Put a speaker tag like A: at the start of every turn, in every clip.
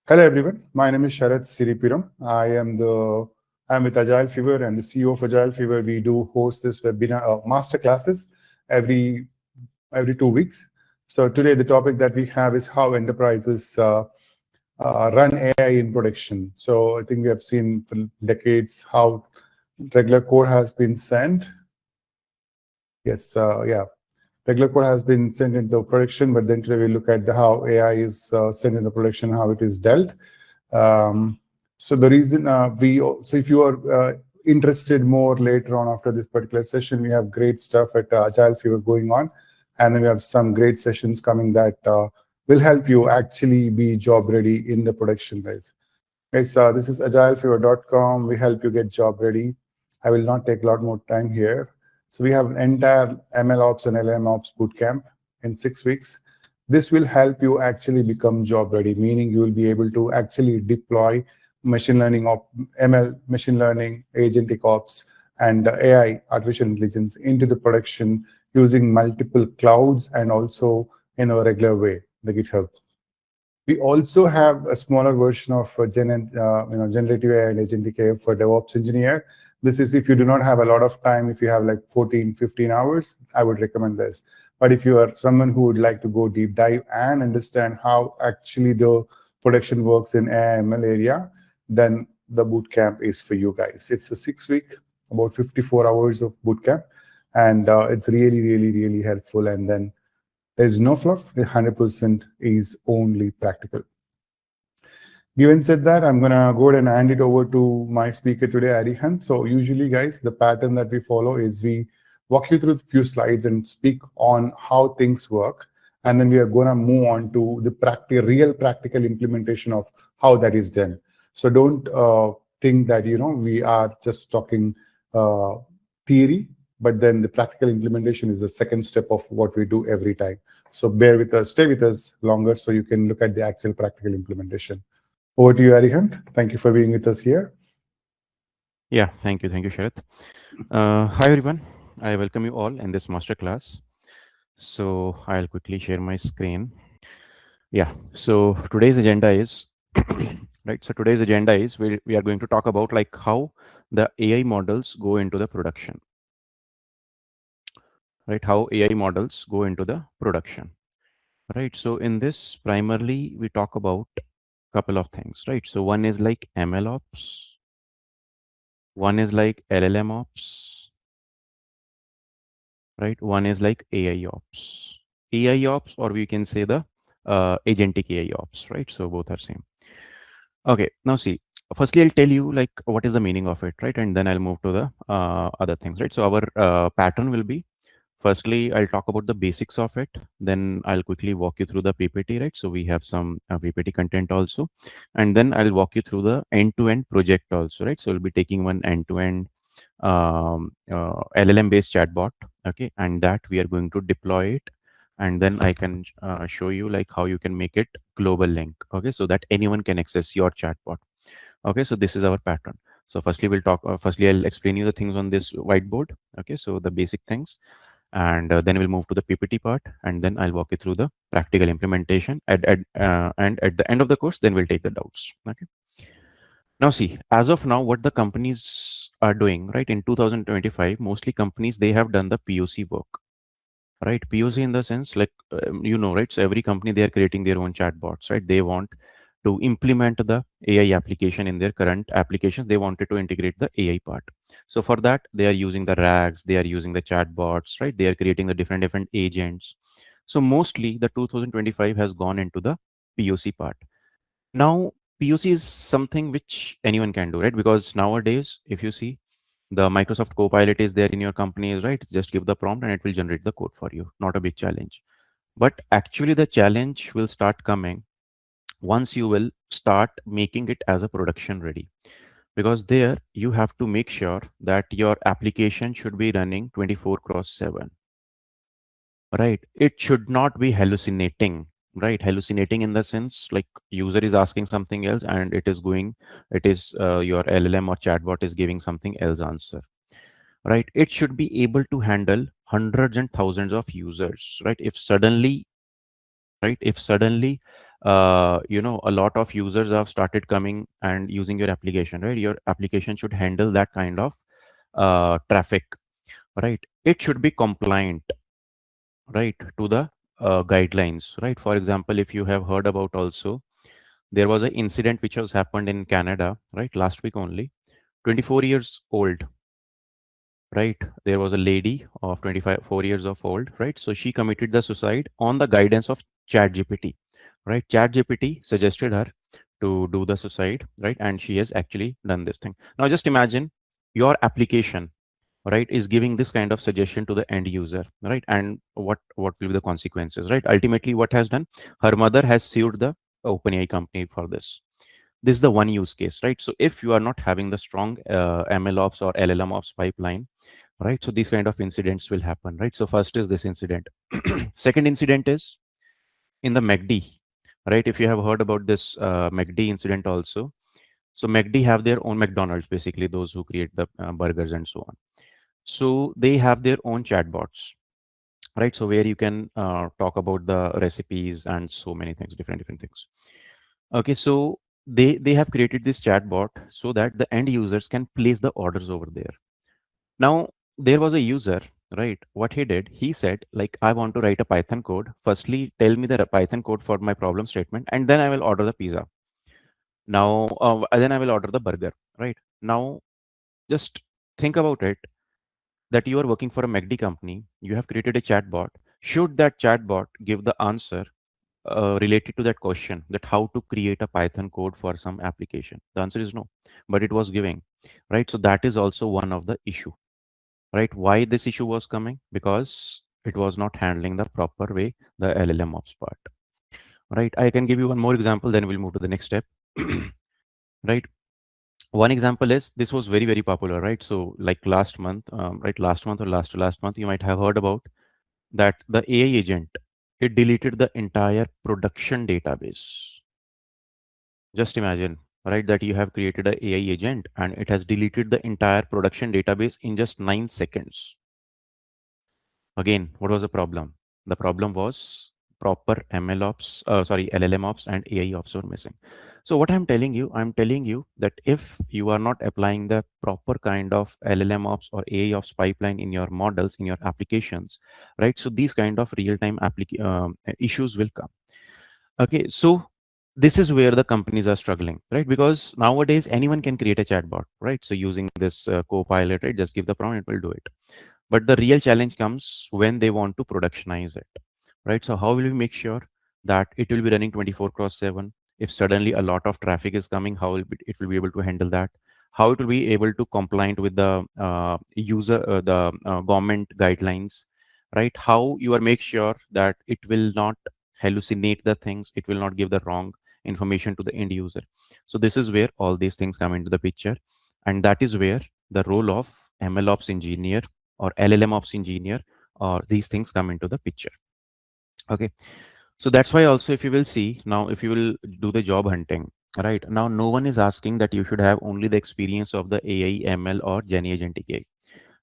A: Hello everyone, my name is Sharath Siripiram. I'm with AgileFever and the CEO of AgileFever. We do host this webinar master classes every 2 weeks. So today the topic that we have is how enterprises run AI in production. So I think we have seen for decades how regular code has been sent. Yes, regular code has been sent into production, but then today we look at how AI is sent into production, how it is dealt. So the reason so if you are interested more later on after this particular session, we have great stuff at AgileFever going on, and then we have some great sessions coming that will help you actually be job ready in the production, guys. Guys, this is AgileFever.com. We help you get job ready. I will not take a lot more time here. So we have an entire MLOps and LLMOps bootcamp in 6 weeks. This will help you actually become job ready, meaning you will be able to actually deploy machine learning, ML, machine learning, agentic ops, and AI, artificial intelligence, into the production using multiple clouds and also in a regular way, the GitHub. We also have a smaller version of generative AI and agentic AI for DevOps engineer. This is if you do not have a lot of time, if you have like 14, 15 hours, I would recommend this. But if you are someone who would like to go deep dive and understand how actually the production works in AI ML area, then the bootcamp is for you guys. It's a 6-week, about 54 hours of bootcamp, and it's really, really, really helpful. And then there's no fluff. 100% is only practical. Given said that, I'm going to go ahead and hand it over to my speaker today, Arihant. So usually, guys, the pattern that we follow is we walk you through a few slides and speak on how things work. And then we are going to move on to the real practical implementation of how that is done. So don't think that, we are just talking theory, but then the practical implementation is the second step of what we do every time. So bear with us, stay with us longer so you can look at the actual practical implementation. Over to you, Arihant. Thank you for being with us here.
B: Yeah, thank you, Sharath. Hi, everyone. I welcome you all in this masterclass. So I'll quickly share my screen. Yeah, so today's agenda is, right, so today's agenda is we are going to talk about like how the AI models go into the production. Right, how AI models go into the production. Right, so in this primarily we talk about a couple of things, right? So one is like MLOps, one is like LLMOps, right? One is like AI ops, or we can say the agentic AI ops, right? So both are same. Okay, now see, firstly I'll tell you like what is the meaning of it, right? And then I'll move to the other things, right? So our pattern will be, firstly I'll talk about the basics of it, then I'll quickly walk you through the PPT, right? So we have some PPT content also, and then I'll walk you through the end-to-end project also, right? So we'll be taking one end-to-end LLM based chatbot, okay, and that we are going to deploy it, and then I can show you like how you can make it global link, okay, so that anyone can access your chatbot. Okay, so this is our pattern. So firstly we'll talk firstly I'll explain you the things on this whiteboard, okay, so the basic things, and then we'll move to the PPT part, and then I'll walk you through the practical implementation and at the end of the course then we'll take the doubts. Okay, now see, as of now what the companies are doing, right, in 2025 mostly companies they have done the POC work, right? POC in the sense like right, so every company they are creating their own chatbots, right? They want to implement the AI application in their current applications. They wanted to integrate the AI part. So for that, they are using the RAGs, they are using the chatbots, right? They are creating the different agents. So mostly the 2025 has gone into the POC part. Now, POC is something which anyone can do, right? Because nowadays, if you see, the Microsoft Copilot is there in your company, right? Just give the prompt and it will generate the code for you. Not a big challenge. But actually, the challenge will start coming once you will start making it as a production ready, because there you have to make sure that your application should be running 24/7, right? It should not be hallucinating, right? Hallucinating in the sense like user is asking something else and it is your LLM or chatbot is giving something else answer, right? It should be able to handle hundreds and thousands of users, right? If suddenly a lot of users have started coming and using your application, right? Your application should handle that kind of traffic, right? It should be compliant, right, to the guidelines, right? For example, if you have heard about also, there was an incident which has happened in Canada, right, last week only. 24 years old, right? There was a lady of 25, 4 years of old, right? So she committed the suicide on the guidance of ChatGPT, right? ChatGPT suggested her to do the suicide, right? And she has actually done this thing. Now just imagine your application, right, is giving this kind of suggestion to the end user, right? And what will be the consequences, right? Ultimately, what has done? Her mother has sued the OpenAI company for this. This is the one use case, right? So if you are not having the strong MLOps or LLMOps pipeline, right, so these kind of incidents will happen, right? So first is this incident. Second incident is in the MACD, right? If you have heard about this MACD incident also. So MACD have their own McDonald's, basically those who create the burgers and so on. So they have their own chatbots, right? So where you can talk about the recipes and so many things, different things. Okay, so they have created this chatbot so that the end users can place the orders over there. Now there was a user, right? What he did, he said like, I want to write a Python code. Firstly, tell me the Python code for my problem statement, and then I will order the pizza. Now, then I will order the burger, right? Now, just think about it, that you are working for a MACD company, you have created a chatbot. Should that chatbot give the answer related to that question, that how to create a Python code for some application? The answer is no, but it was giving, right? So that is also one of the issue, right? Why this issue was coming? Because it was not handling the proper way the LLM ops part, right? I can give you one more example, then we'll move to the next step. Right, one example is, this was very popular, right? So like last month, right, last month or last to last month, you might have heard about that the AI agent, it deleted the entire production database. Just imagine, right, that you have created a AI agent and it has deleted the entire production database in just 9 seconds. Again, what was the problem? The problem was proper MLOps, sorry, LLMOps and AI ops were missing. So what I'm telling you that if you are not applying the proper kind of LLMOps or AI ops pipeline in your models, in your applications, right? So these kind of real-time issues will come. Okay, so this is where the companies are struggling, right? Because nowadays anyone can create a chatbot, right? So using this Copilot, right? Just give the prompt, it will do it. But the real challenge comes when they want to productionize it, right? So how will we make sure that it will be running 24 cross 7? If suddenly a lot of traffic is coming, how will it will be able to handle that? How it will be able to compliant with the the government guidelines, right? How you are make sure that it will not hallucinate the things, it will not give the wrong information to the end user. So this is where all these things come into the picture, and that is where the role of MLOps engineer or LLMOps engineer or these things come into the picture. Okay, so that's why also, if you will see now, if you will do the job hunting, right now, no one is asking that you should have only the experience of the AI, ML or Agentic AI,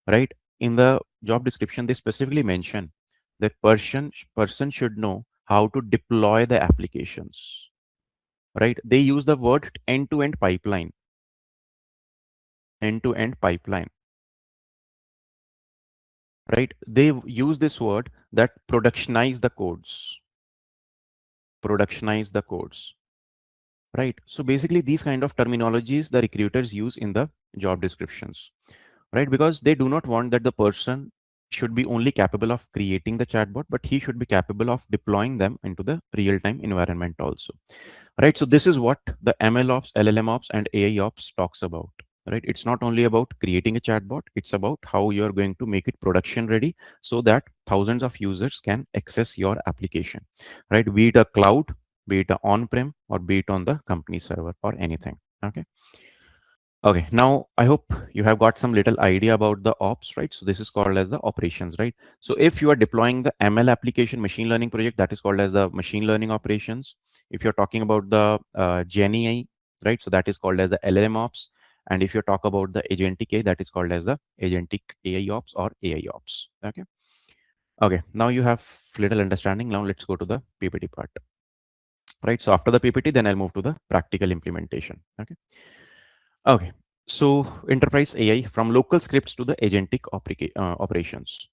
B: right? In the job description, they specifically mention that person should know how to deploy the applications, right? They use the word end-to-end pipeline, end-to-end pipeline, right? They use this word that productionize the codes, productionize the codes, right? So basically these kind of terminologies the recruiters use in the job descriptions, right? Because they do not want that the person should be only capable of creating the chatbot, but he should be capable of deploying them into the real-time environment also, right? So this is what the MLOps, LLMOps and AI ops talks about, right? It's not only about creating a chatbot, it's about how you're going to make it production ready so that thousands of users can access your application, right? Be it a cloud, be it a on-prem, or be it on the company server or anything. Okay. Okay, now I hope you have got some little idea about the ops, right? So this is called as the operations, right? So if you are deploying the ML application machine learning project, that is called as the machine learning operations. If you're talking about the GenAI, right? So that is called as the LLM ops. And if you talk about the agentic AI, that is called as the agentic AI ops or AI ops. Okay. Okay, now you have little understanding. Now let's go to the PPT part. right? So after the PPT, then I'll move to the practical implementation. Okay. So enterprise AI from local scripts to the agentic operations.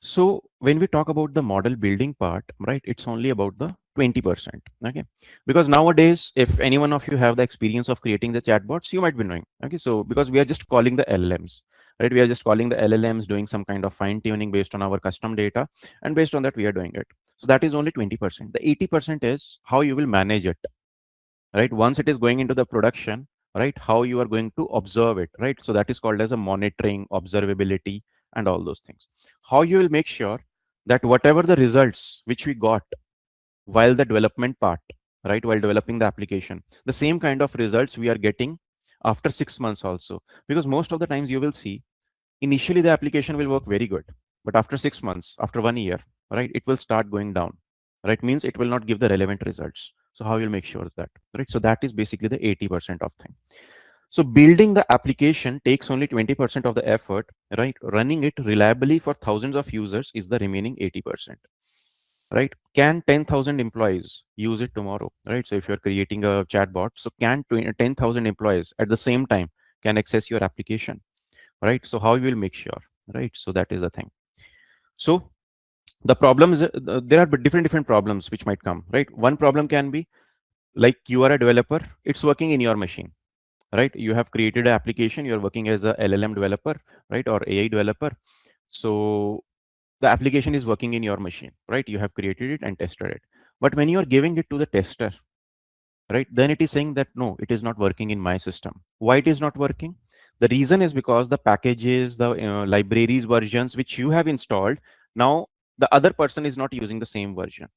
B: So when we talk about the model building part, right, it's only about the 20%. Okay. Because nowadays, if any one of you have the experience of creating the chatbots, you might be knowing. Okay. So because we are just calling the LLMs, right? We are just calling the LLMs, doing some kind of fine tuning based on our custom data. And based on that, we are doing it. So that is only 20%. The 80% is how you will manage it, right? Once it is going into the production, right, how you are going to observe it, right? So that is called as a monitoring, observability, and all those things. How you will make sure that whatever the results which we got while the development part, right, while developing the application, the same kind of results we are getting after 6 months also. Because most of the times you will see initially the application will work very good, but after 6 months, after 1 year, right, it will start going down, right? Means it will not give the relevant results. So how you'll make sure of that, right? So that is basically the 80% of thing. So building the application takes only 20% of the effort, right? Running it reliably for thousands of users is the remaining 80%, right? Can 10,000 employees use it tomorrow, right? So if you're creating a chatbot, so can 10,000 employees at the same time can access your application, right? So how you will make sure, right? So that is the thing. So the problems, there are different problems which might come, right? One problem can be like you are a developer, it's working in your machine, right? You have created an application, you're working as a LLM developer, right, or AI developer. So the application is working in your machine, right? You have created it and tested it. But when you are giving it to the tester, right, then it is saying that no, it is not working in my system. Why it is not working? The reason is because the packages, the libraries versions which you have installed, now the other person is not using the same version,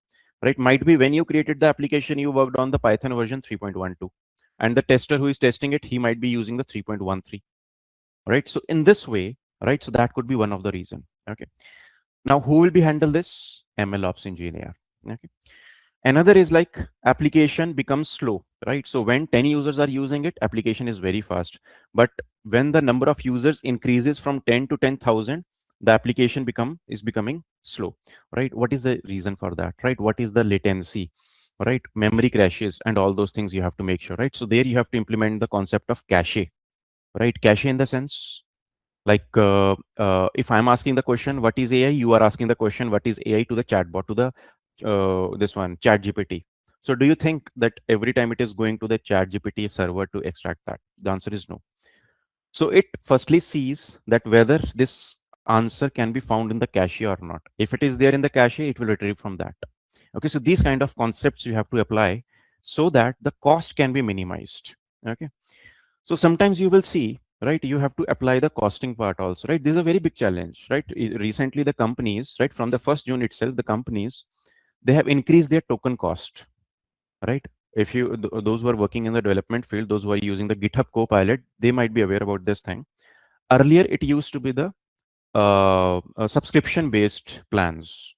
B: right? Might be when you created the application, you worked on the Python version 3.12, and the tester who is testing it, he might be using the 3.13, right? So in this way, right, so that could be one of the reason. Okay. Now who will be handle this? MLOps engineer. Okay. Another is like application becomes slow, right? So when 10 users are using it, application is very fast. But when the number of users increases from 10 to 10,000, the application is becoming slow, right? What is the reason for that, right? What is the latency, right? Memory crashes and all those things you have to make sure, right? So there you have to implement the concept of cache, right? Cache in the sense like if I'm asking the question, what is AI? You are asking the question, what is AI to the chatbot, to the this one, chat GPT. So do you think that every time it is going to the chat GPT server to extract that? The answer is no. So it firstly sees that whether this answer can be found in the cache or not. If it is there in the cache, it will retrieve from that. Okay, so these kind of concepts you have to apply so that the cost can be minimized. Okay, so sometimes you will see, right, you have to apply the costing part also, right? This is a very big challenge, right? Recently the companies, right, from the 1st June itself, the companies, they have increased their token cost, right? If you those who are working in the development field, those who are using the GitHub Copilot, they might be aware about this thing. Earlier it used to be the subscription based plans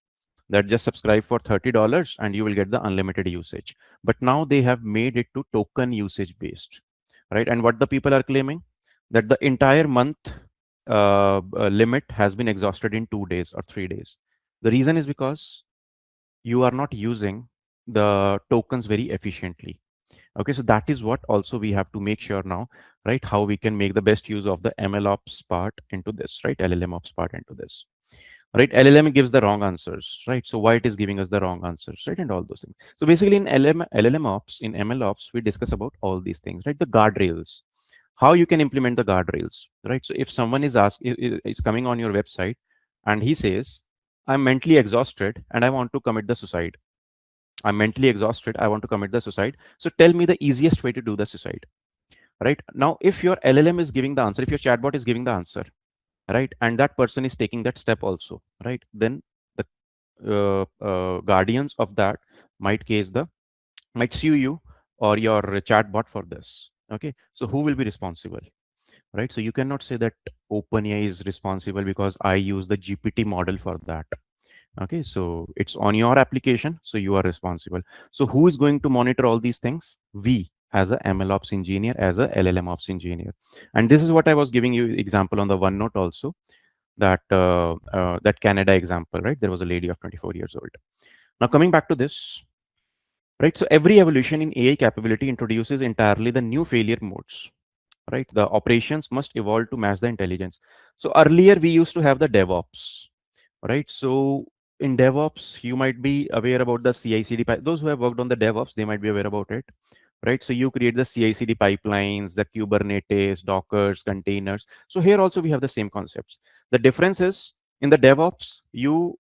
B: that just subscribe for $30 and you will get the unlimited usage. But now they have made it to token usage based, right? And what the people are claiming, that the entire month limit has been exhausted in 2 days or 3 days. The reason is because you are not using the tokens very efficiently. Okay, so that is what also we have to make sure now, right? How we can make the best use of the MLOps part into this, right? LLMOps part into this, right? LLM gives the wrong answers, right? So why it is giving us the wrong answers, right? And all those things. So basically in LLMOps, in MLOps, we discuss about all these things, right? The guardrails, how you can implement the guardrails, right? So if someone is is coming on your website and he says, I'm mentally exhausted and I want to commit the suicide. I'm mentally exhausted, I want to commit the suicide. So tell me the easiest way to do the suicide, right? Now, if your LLM is giving the answer, if your chatbot is giving the answer, right, and that person is taking that step also, right, then the guardians of that might sue you or your chatbot for this. Okay, so who will be responsible, right? So you cannot say that OpenAI is responsible because I use the GPT model for that. Okay, so it's on your application, so you are responsible. So who is going to monitor all these things? We, as a MLOps engineer, as a LLMOps engineer. And this is what I was giving you example on the OneNote also, that that Canada example, right? There was a lady of 24 years old. Now coming back to this, right? So every evolution in AI capability introduces entirely the new failure modes, right? The operations must evolve to match the intelligence. So earlier we used to have the DevOps, right? So in DevOps, you might be aware about the CI/CD. Those who have worked on the DevOps, they might be aware about it, right? So you create the CI/CD pipelines, the Kubernetes, Dockers, containers. So here also we have the same concepts. The difference is in the DevOps, you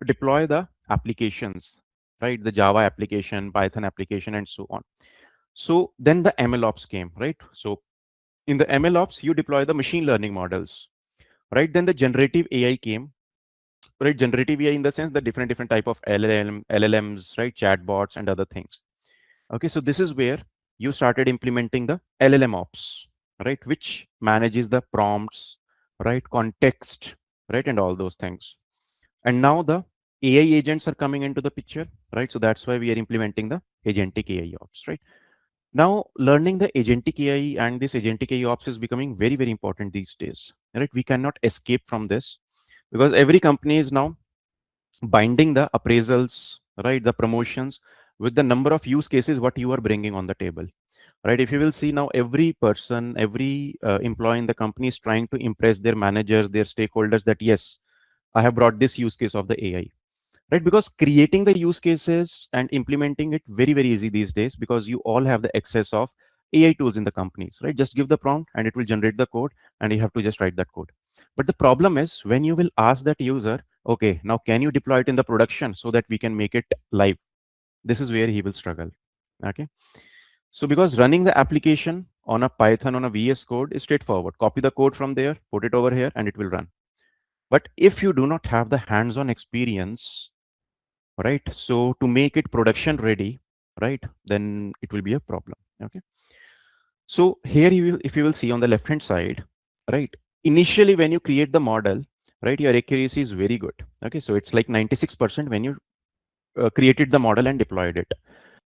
B: deploy the applications, right? The Java application, Python application, and so on. So then the MLOps came, right? So in the MLOps, you deploy the machine learning models, right? Then the generative AI came, right? Generative AI in the sense the different type of LLMs, right? Chatbots and other things. Okay, so this is where you started implementing the LLMOps, right? Which manages the prompts, right? Context, right? And all those things. And now the AI agents are coming into the picture, right? So that's why we are implementing the agentic AI ops, right? Now, learning the agentic AI and this agentic AI ops is becoming very, very important these days, right? We cannot escape from this because every company is now binding the appraisals, right? The promotions with the number of use cases what you are bringing on the table, right? If you will see now, every person, every employee in the company is trying to impress their managers, their stakeholders that yes, I have brought this use case of the AI, right? Because creating the use cases and implementing it very, very easy these days because you all have the access of AI tools in the companies, right? Just give the prompt and it will generate the code and you have to just write that code. But the problem is when you will ask that user, okay, now can you deploy it in the production so that we can make it live? This is where he will struggle. Okay. So because running the application on a Python, on a VS code is straightforward. Copy the code from there, put it over here, and it will run. But if you do not have the hands-on experience, right, so to make it production ready, right, then it will be a problem. Okay. So here you will, if you will see on the left hand side, right, initially when you create the model, right, your accuracy is very good. Okay, so it's like 96% when you created the model and deployed it.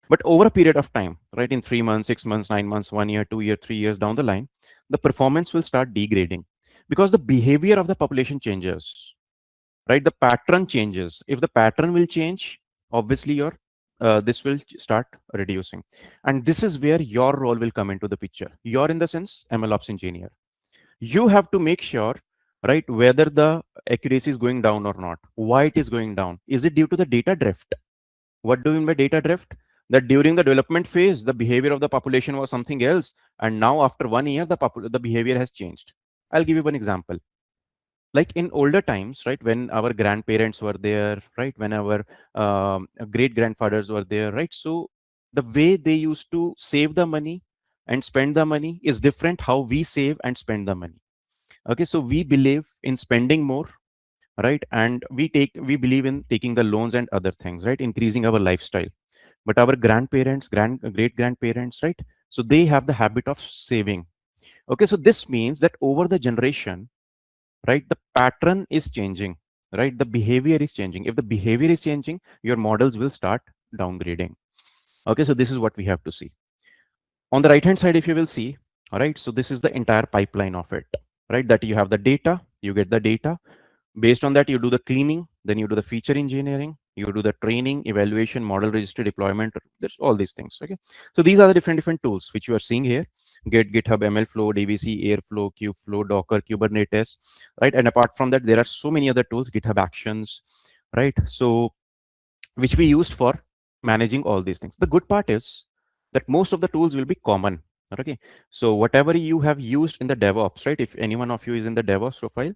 B: But over a period of time, right, in 3 months, 6 months, 9 months, 1 year, 2 year, 3 years down the line, the performance will start degrading because the behavior of the population changes, right? The pattern changes. If the pattern will change, obviously your this will start reducing, and this is where your role will come into the picture. You're in the sense MLOps engineer. You have to make sure, right, whether the accuracy is going down or not. Why it is going down? Is it due to the data drift? What do you mean by data drift? That during the development phase, the behavior of the population was something else, and now after 1 year, the behavior has changed. I'll give you one example. Like in older times, right, when our grandparents were there, right, when our great grandfathers were there, right, so the way they used to save the money and spend the money is different how we save and spend the money. Okay, so we believe in spending more, right, and we believe in taking the loans and other things, right, increasing our lifestyle. But our grandparents, great grandparents, right, so they have the habit of saving. Okay, so this means that over the generation, right, the pattern is changing, right, the behavior is changing. If the behavior is changing, your models will start downgrading. Okay, so this is what we have to see. On the right hand side, if you will see, all right, so this is the entire pipeline of it, right, that you have the data, you get the data. Based on that, you do the cleaning, then you do the feature engineering, you do the training, evaluation, model registry deployment. There's all these things. Okay, so these are the different tools which you are seeing here: Git, GitHub, MLflow, DVC, Airflow, Kubeflow, Docker, Kubernetes, right? And apart from that, there are so many other tools, GitHub Actions, right? So which we used for managing all these things. The good part is that most of the tools will be common. Okay, so whatever you have used in the DevOps, right? If any one of you is in the DevOps profile,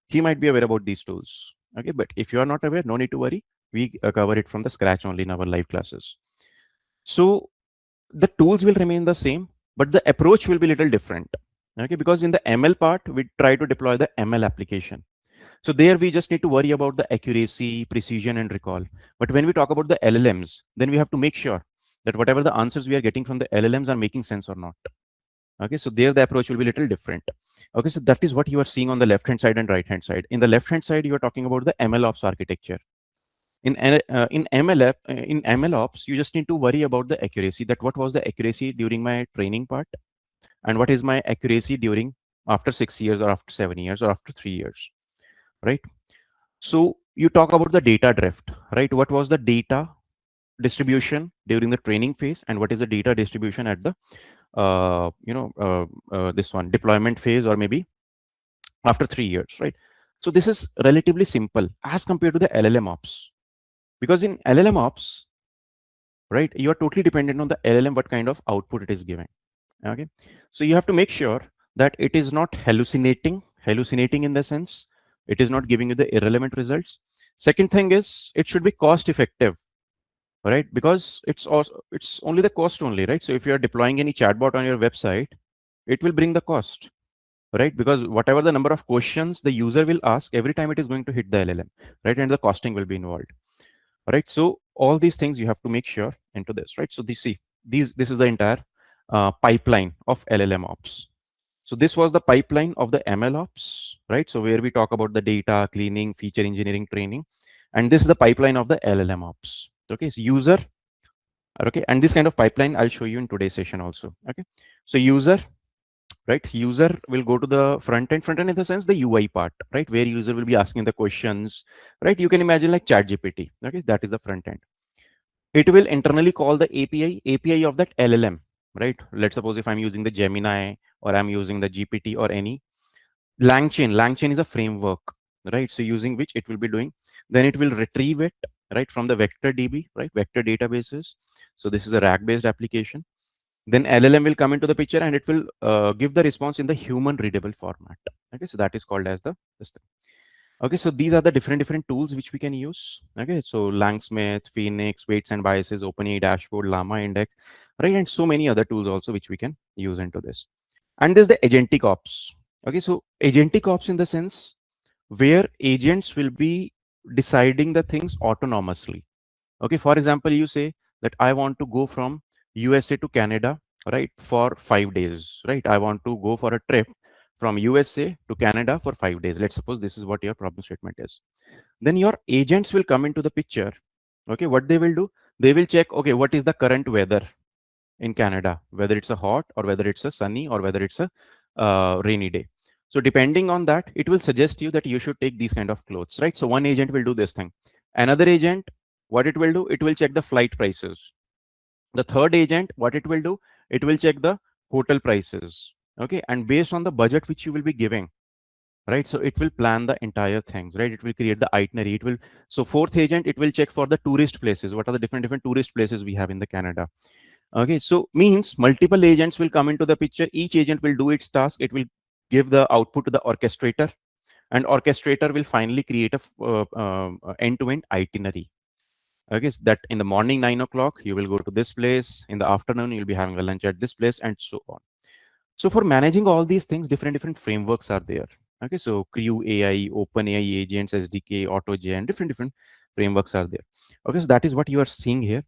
B: he might be aware about these tools. Okay, but if you are not aware, no need to worry. We cover it from the scratch only in our live classes. So the tools will remain the same, but the approach will be a little different. Okay, because in the ML part, we try to deploy the ML application. So there we just need to worry about the accuracy, precision, and recall. But when we talk about the LLMs, then we have to make sure that whatever the answers we are getting from the LLMs are making sense or not. Okay, so there the approach will be a little different. Okay, so that is what you are seeing on the left hand side and right hand side. In the left hand side, you are talking about the MLOps architecture. In MLOps, you just need to worry about the accuracy. That what was the accuracy during my training part, and what is my accuracy during after 6 years or after 7 years or after 3 years, right? So you talk about the data drift, right? What was the data distribution during the training phase, and what is the data distribution at the this one deployment phase, or maybe after 3 years, right? So this is relatively simple as compared to the LLM ops, because in LLM ops, right, you are totally dependent on the LLM, what kind of output it is giving. Okay, so you have to make sure that it is not hallucinating in the sense it is not giving you the irrelevant results. Second thing is it should be cost effective, right? Because it's only the cost only, right? So if you are deploying any chatbot on your website, it will bring the cost, right? Because whatever the number of questions the user will ask, every time it is going to hit the LLM, right? And the costing will be involved, right? So all these things you have to make sure into this, right? So this is the entire pipeline of LLM ops. So this was the pipeline of the MLOps, right? So where we talk about the data cleaning, feature engineering, training, and this is the pipeline of the LLM ops. Okay, so user, okay, and this kind of pipeline I'll show you in today's session also. Okay, so user, right? User will go to the front end in the sense the UI part, right? Where user will be asking the questions, right? You can imagine like ChatGPT. Okay, that is the front end. It will internally call the API of that LLM, right? Let's suppose if I'm using the Gemini or I'm using the GPT or any LangChain is a framework, right? So using which it will be doing, then it will retrieve it, right, from the vector DB, right? Vector databases. So this is a RAG based application. Then LLM will come into the picture and it will give the response in the human readable format. Okay, so that is called as the this thing. Okay, so these are the different tools which we can use. Okay, so Langsmith, Phoenix, weights and biases, OpenAI dashboard, Llama index, right, and so many other tools also which we can use into this. And there's the agentic ops. Okay, so agentic ops in the sense where agents will be deciding the things autonomously. Okay, for example, you say that I want to go from USA to Canada, right, for 5 days, right? I want to go for a trip from USA to Canada for 5 days. Let's suppose this is what your problem statement is. Then your agents will come into the picture. Okay, what they will do? They will check, okay, what is the current weather in Canada, whether it's a hot or whether it's a sunny or whether it's a rainy day. So depending on that, it will suggest you that you should take these kind of clothes, right? So one agent will do this thing. Another agent, what it will do, it will check the flight prices. The third agent, what it will do, it will check the hotel prices. Okay, and based on the budget which you will be giving, right? So it will plan the entire things, right? It will create the itinerary. It will, so fourth agent, it will check for the tourist places. What are the different tourist places we have in the Canada? Okay, so means multiple agents will come into the picture. Each agent will do its task. It will give the output to the orchestrator, and orchestrator will finally create a end-to-end itinerary. Okay, so that in the morning 9 o'clock you will go to this place. In the afternoon you'll be having a lunch at this place, and so on. So for managing all these things, different frameworks are there. Okay, so CrewAI, OpenAI agents, SDK, AutoGen, different frameworks are there. Okay, so that is what you are seeing here.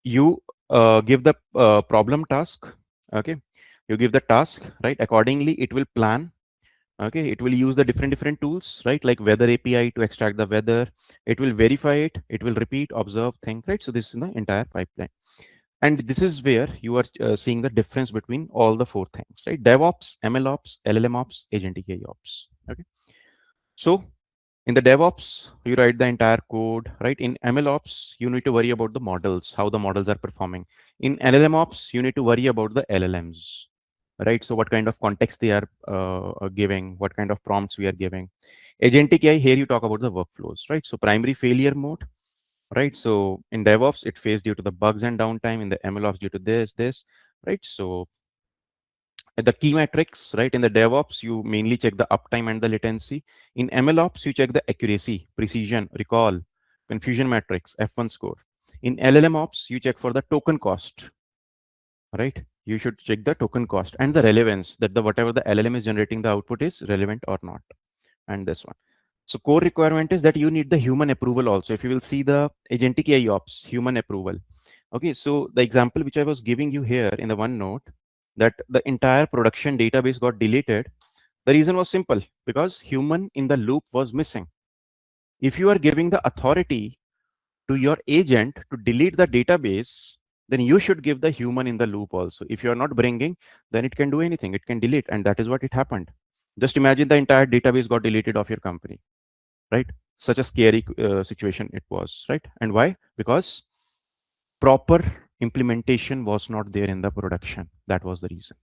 B: You give the problem task. Okay, you give the task, right? Accordingly it will plan. Okay, it will use the different tools, right? Like weather API to extract the weather. It will verify it, it will repeat, observe, think, right? So this is the entire pipeline, and this is where you are seeing the difference between all the four things, right? DevOps, MLOps, LLMOps, Agentic Ops. Okay, so in the DevOps, you write the entire code, right? In MLOps, you need to worry about the models, how the models are performing. In LLMOps, you need to worry about the LLMs, right? So what kind of context they are giving, what kind of prompts we are giving. Agentic AI, here you talk about the workflows, right? So primary failure mode, right? So in DevOps, it fails due to the bugs and downtime. In the MLOps, due to this, right? So the key metrics, right? In the DevOps, you mainly check the uptime and the latency. In MLOps, you check the accuracy, precision, recall, confusion metrics, F1 score. In LLMOps, you check for the token cost, right? You should check the token cost and the relevance, that the whatever the LLM is generating the output is relevant or not. And this one. So core requirement is that you need the human approval also. If you will see the agentic AI ops, human approval. Okay, so the example which I was giving you here in the one note, that the entire production database got deleted. The reason was simple, because human in the loop was missing. If you are giving the authority to your agent to delete the database, then you should give the human in the loop also. If you are not bringing, then it can do anything. It can delete, and that is what it happened. Just imagine the entire database got deleted of your company, right? Such a scary situation it was, right? And why? Because proper implementation was not there in the production. That was the reason.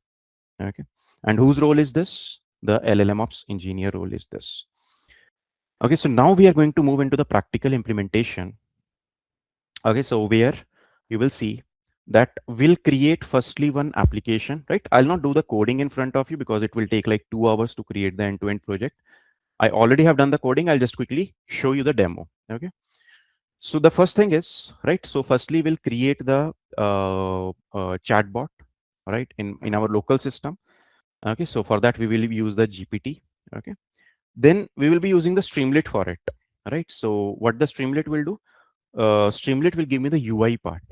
B: Okay. And whose role is this? The LLMOps engineer role is this. Okay, so now we are going to move into the practical implementation. Okay, so where you will see that we'll create firstly one application, right? I'll not do the coding in front of you because it will take like 2 hours to create the end-to-end project. I already have done the coding. I'll just quickly show you the demo. Okay. So the first thing is, right? So firstly, we'll create the chatbot, right, in our local system. Okay. So for that, we will use the GPT. Okay. Then we will be using the Streamlit for it, right? So what the Streamlit will do? Streamlit will give me the UI part,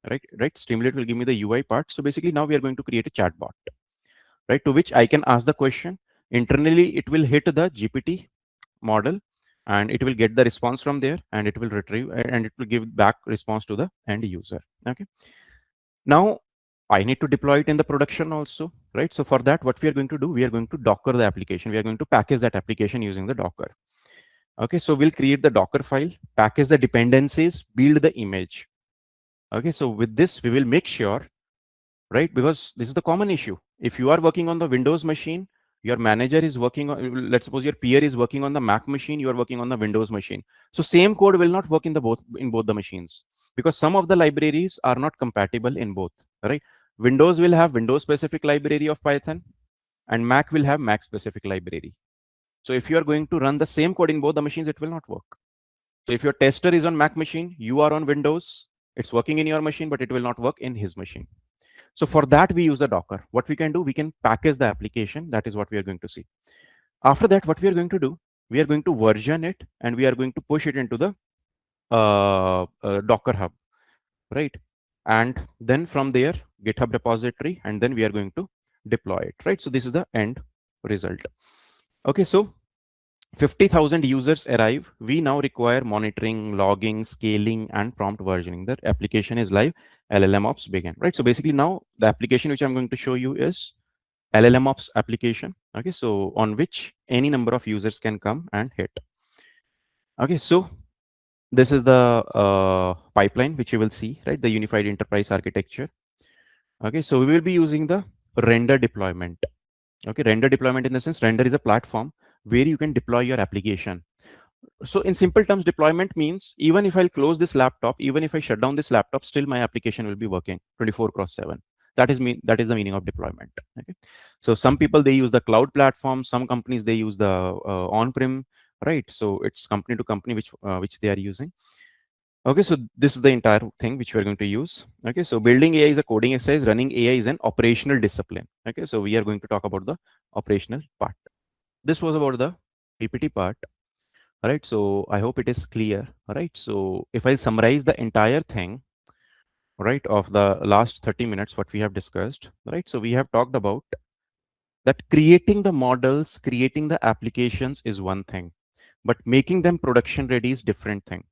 B: right? Streamlit will give me the UI part. So basically, now we are going to create a chatbot, right? To which I can ask the question. Internally, it will hit the GPT model and it will get the response from there and it will retrieve and it will give back response to the end user. Okay. Now I need to deploy it in the production also, right? So for that, what we are going to do, we are going to Docker the application. We are going to package that application using the Docker. Okay. So we'll create the Docker file, package the dependencies, build the image. Okay. So with this, we will make sure, right? Because this is the common issue. If you are working on the Windows machine, your manager is working on, let's suppose your peer is working on the Mac machine, you are working on the Windows machine. So same code will not work in both the machines because some of the libraries are not compatible in both, right? Windows will have Windows specific library of Python and Mac will have Mac specific library. So if you are going to run the same code in both the machines, it will not work. So if your tester is on Mac machine, you are on Windows, it's working in your machine, but it will not work in his machine. So for that, we use the Docker. What we can do, we can package the application. That is what we are going to see. After that, what we are going to do, we are going to version it and we are going to push it into the Docker Hub, right? And then from there, GitHub repository, and then we are going to deploy it, right? So this is the end result. Okay, so 50,000 users arrive. We now require monitoring, logging, scaling, and prompt versioning. The application is live. LLMOps begin, right? So basically now the application which I'm going to show you is LLMOps application. Okay, so on which any number of users can come and hit. Okay, so this is the pipeline which you will see, right? The unified enterprise architecture. Okay, so we will be using the render deployment. Okay, render deployment in the sense render is a platform where you can deploy your application. So in simple terms, deployment means even if I'll close this laptop, even if I shut down this laptop, still my application will be working 24/7. That is the meaning of deployment. Okay. So some people they use the cloud platform, some companies they use the on-prem, right? So it's company to company which they are using. Okay, so this is the entire thing which we're going to use. Okay, so building AI is a coding exercise, running AI is an operational discipline. Okay, so we are going to talk about the operational part. This was about the PPT part. All right, so I hope it is clear. All right, so if I summarize the entire thing, right, of the last 30 minutes, what we have discussed, right, so we have talked about that creating the models, creating the applications is one thing, but making them production ready is different thing.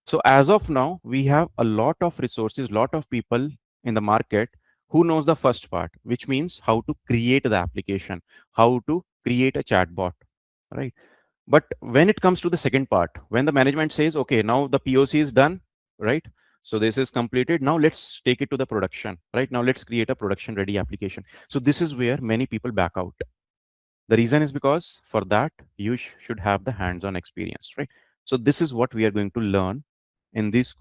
B: So as of now, we have a lot of resources, lot of people in the market who knows the first part, which means how to create the application, how to create a chatbot, right? But when it comes to the second part, when the management says, okay, now the POC is done, right? So this is completed. Now let's take it to the production, right? Now let's create a production ready application. So this is where many people back out. The reason is because for that, you should have the hands-on experience, right? So this is what we are going to learn in these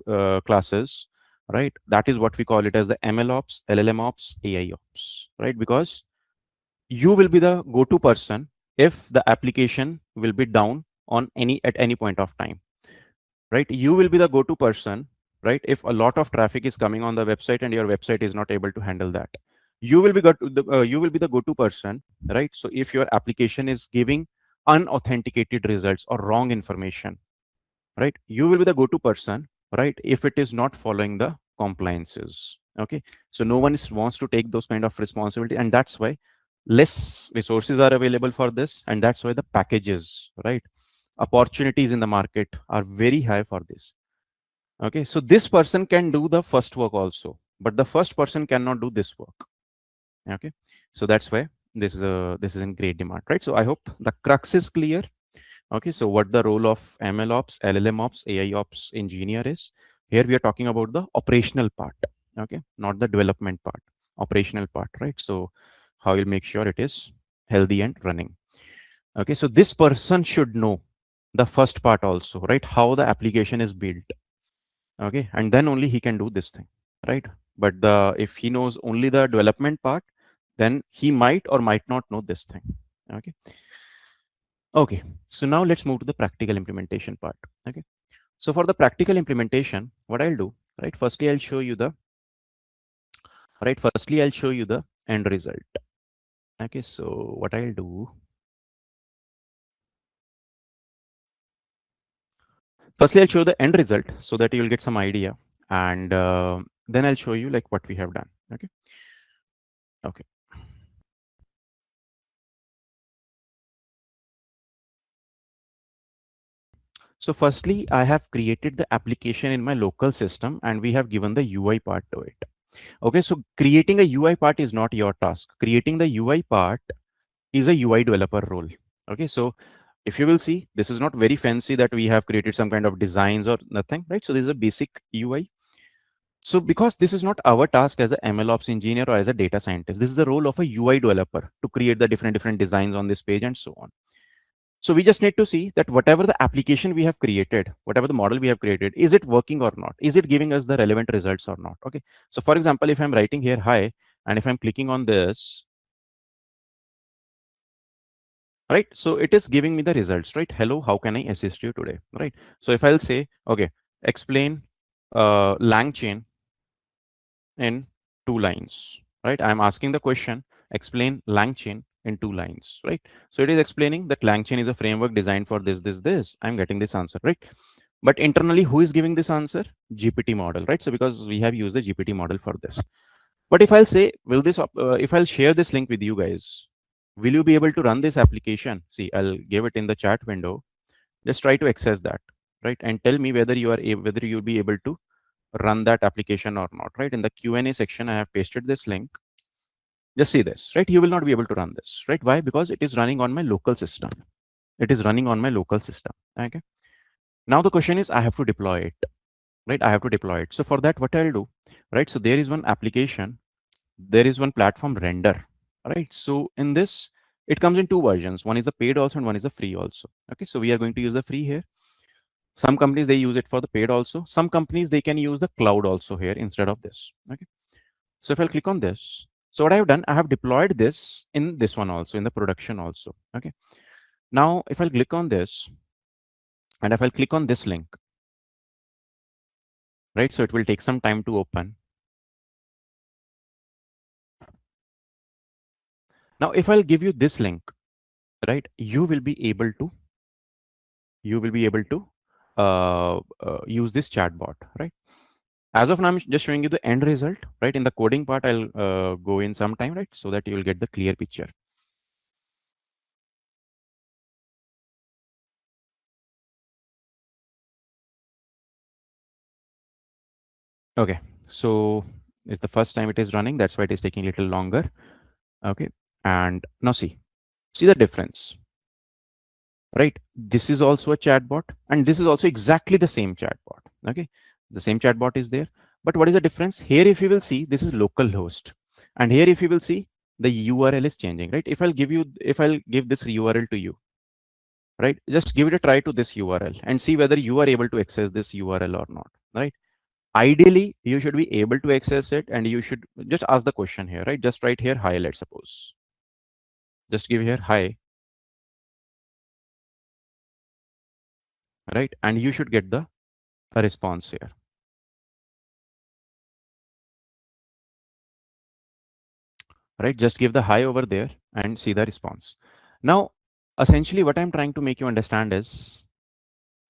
B: classes, right? That is what we call it as the MLOps, LLMOps, AI ops, right? Because you will be the go-to person if the application will be down on at any point of time, right? You will be the go-to person, right? If a lot of traffic is coming on the website and your website is not able to handle that, you will be you will be the go-to person, right? So if your application is giving unauthenticated results or wrong information, right, you will be the go-to person, right, if it is not following the compliances. Okay, so no one wants to take those kind of responsibility, and that's why less resources are available for this, and that's why the packages, right, opportunities in the market are very high for this. Okay, so this person can do the first work also, but the first person cannot do this work. Okay, so that's why this is in great demand, right? So I hope the crux is clear. Okay, so what the role of MLOps, LLMOps, AI ops engineer is. Here we are talking about the operational part, okay, not the development part, operational part, right? So how you'll make sure it is healthy and running. Okay, so this person should know the first part also, right? How the application is built. Okay, and then only he can do this thing, right? But the if he knows only the development part, then he might or might not know this thing. Okay. Okay, so now let's move to the practical implementation part. Okay, so for the practical implementation, what I'll do, right? Firstly, I'll show you the end result. Okay, so what I'll do, firstly, I'll show the end result so that you'll get some idea, and then I'll show you like what we have done. Okay. Okay. So firstly, I have created the application in my local system and we have given the UI part to it. Okay, so creating a UI part is not your task. Creating the UI part is a UI developer role. Okay, so if you will see, this is not very fancy that we have created some kind of designs or nothing, right? So this is a basic UI. So because this is not our task as a MLOps engineer or as a data scientist, this is the role of a UI developer to create the different designs on this page and so on. So we just need to see that whatever the application we have created, whatever the model we have created, is it working or not? Is it giving us the relevant results or not? Okay. So for example, if I'm writing here hi, and if I'm clicking on this, right? So it is giving me the results, right? Hello, how can I assist you today? Right. So if I'll say, okay, explain LangChain in 2 lines, right? I'm asking the question, explain LangChain in 2 lines, right? So it is explaining that LangChain is a framework designed for this. I'm getting this answer, right? But internally, who is giving this answer? GPT model, right? So because we have used the GPT model for this. But if I'll say, if I'll share this link with you guys, will you be able to run this application? See, I'll give it in the chat window. Just try to access that, right? And tell me whether whether you'll be able to run that application or not, right? In the Q&A section, I have pasted this link. Just see this, right? You will not be able to run this, right? Why? Because it is running on my local system. It is running on my local system. Okay. Now the question is, I have to deploy it, right? I have to deploy it. So for that, what I'll do, right? So there is one application, there is one platform render, right? So in this, it comes in 2 versions. One is the paid also and one is the free also. Okay. So we are going to use the free here. Some companies, they use it for the paid also. Some companies, they can use the cloud also here instead of this. Okay. So if I'll click on this, so what I have done, I have deployed this in this one also, in the production also. Okay. Now, if I'll click on this, and if I'll click on this link, right? So it will take some time to open. Now, if I'll give you this link, right, you will be able to use this chatbot, right? As of now, I'm just showing you the end result, right? In the coding part, I'll go in some time, right? So that you will get the clear picture. Okay, so it's the first time it is running. That's why it is taking a little longer. Okay, and now see the difference, right? This is also a chatbot, and this is also exactly the same chatbot. Okay, the same chatbot is there, but what is the difference here? If you will see, this is localhost, and here if you will see, the URL is changing, right? If I'll give this URL to you, right? Just give it a try to this URL and see whether you are able to access this URL or not, right? Ideally, you should be able to access it, and you should just ask the question here, right? Just write here hi, let's suppose. Just give here hi, right? And you should get the response here. Right? Just give the hi over there and see the response. Now, essentially what I'm trying to make you understand is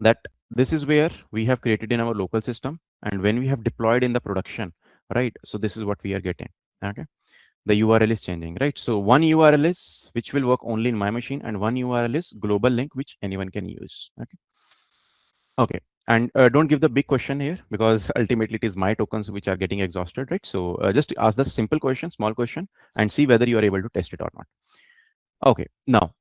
B: that this is where we have created in our local system, and when we have deployed in the production, right? So this is what we are getting. Okay. The URL is changing, right? So one URL is which will work only in my machine, and one URL is global link which anyone can use. Okay. Okay. And don't give the big question here, because ultimately it is my tokens which are getting exhausted, right? So just ask the simple question, small question, and see whether you are able to test it or not. Okay. Now,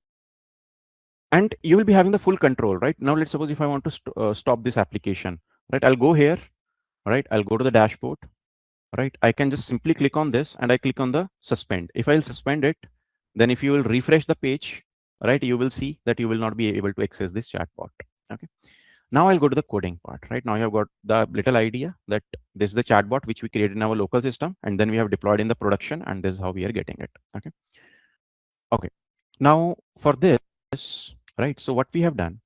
B: and you will be having the full control, right? Now, let's suppose if I want to stop this application, right? I'll go here right? I'll go to the dashboard, right? I can just simply click on this and I click on the suspend. If I'll suspend it, then if you will refresh the page, right, you will see that you will not be able to access this chatbot. Okay. Now I'll go to the coding part, right? Now you have got the little idea that this is the chatbot which we created in our local system, and then we have deployed in the production, and this is how we are getting it. Okay. Okay. Now for this, right? So what we have done,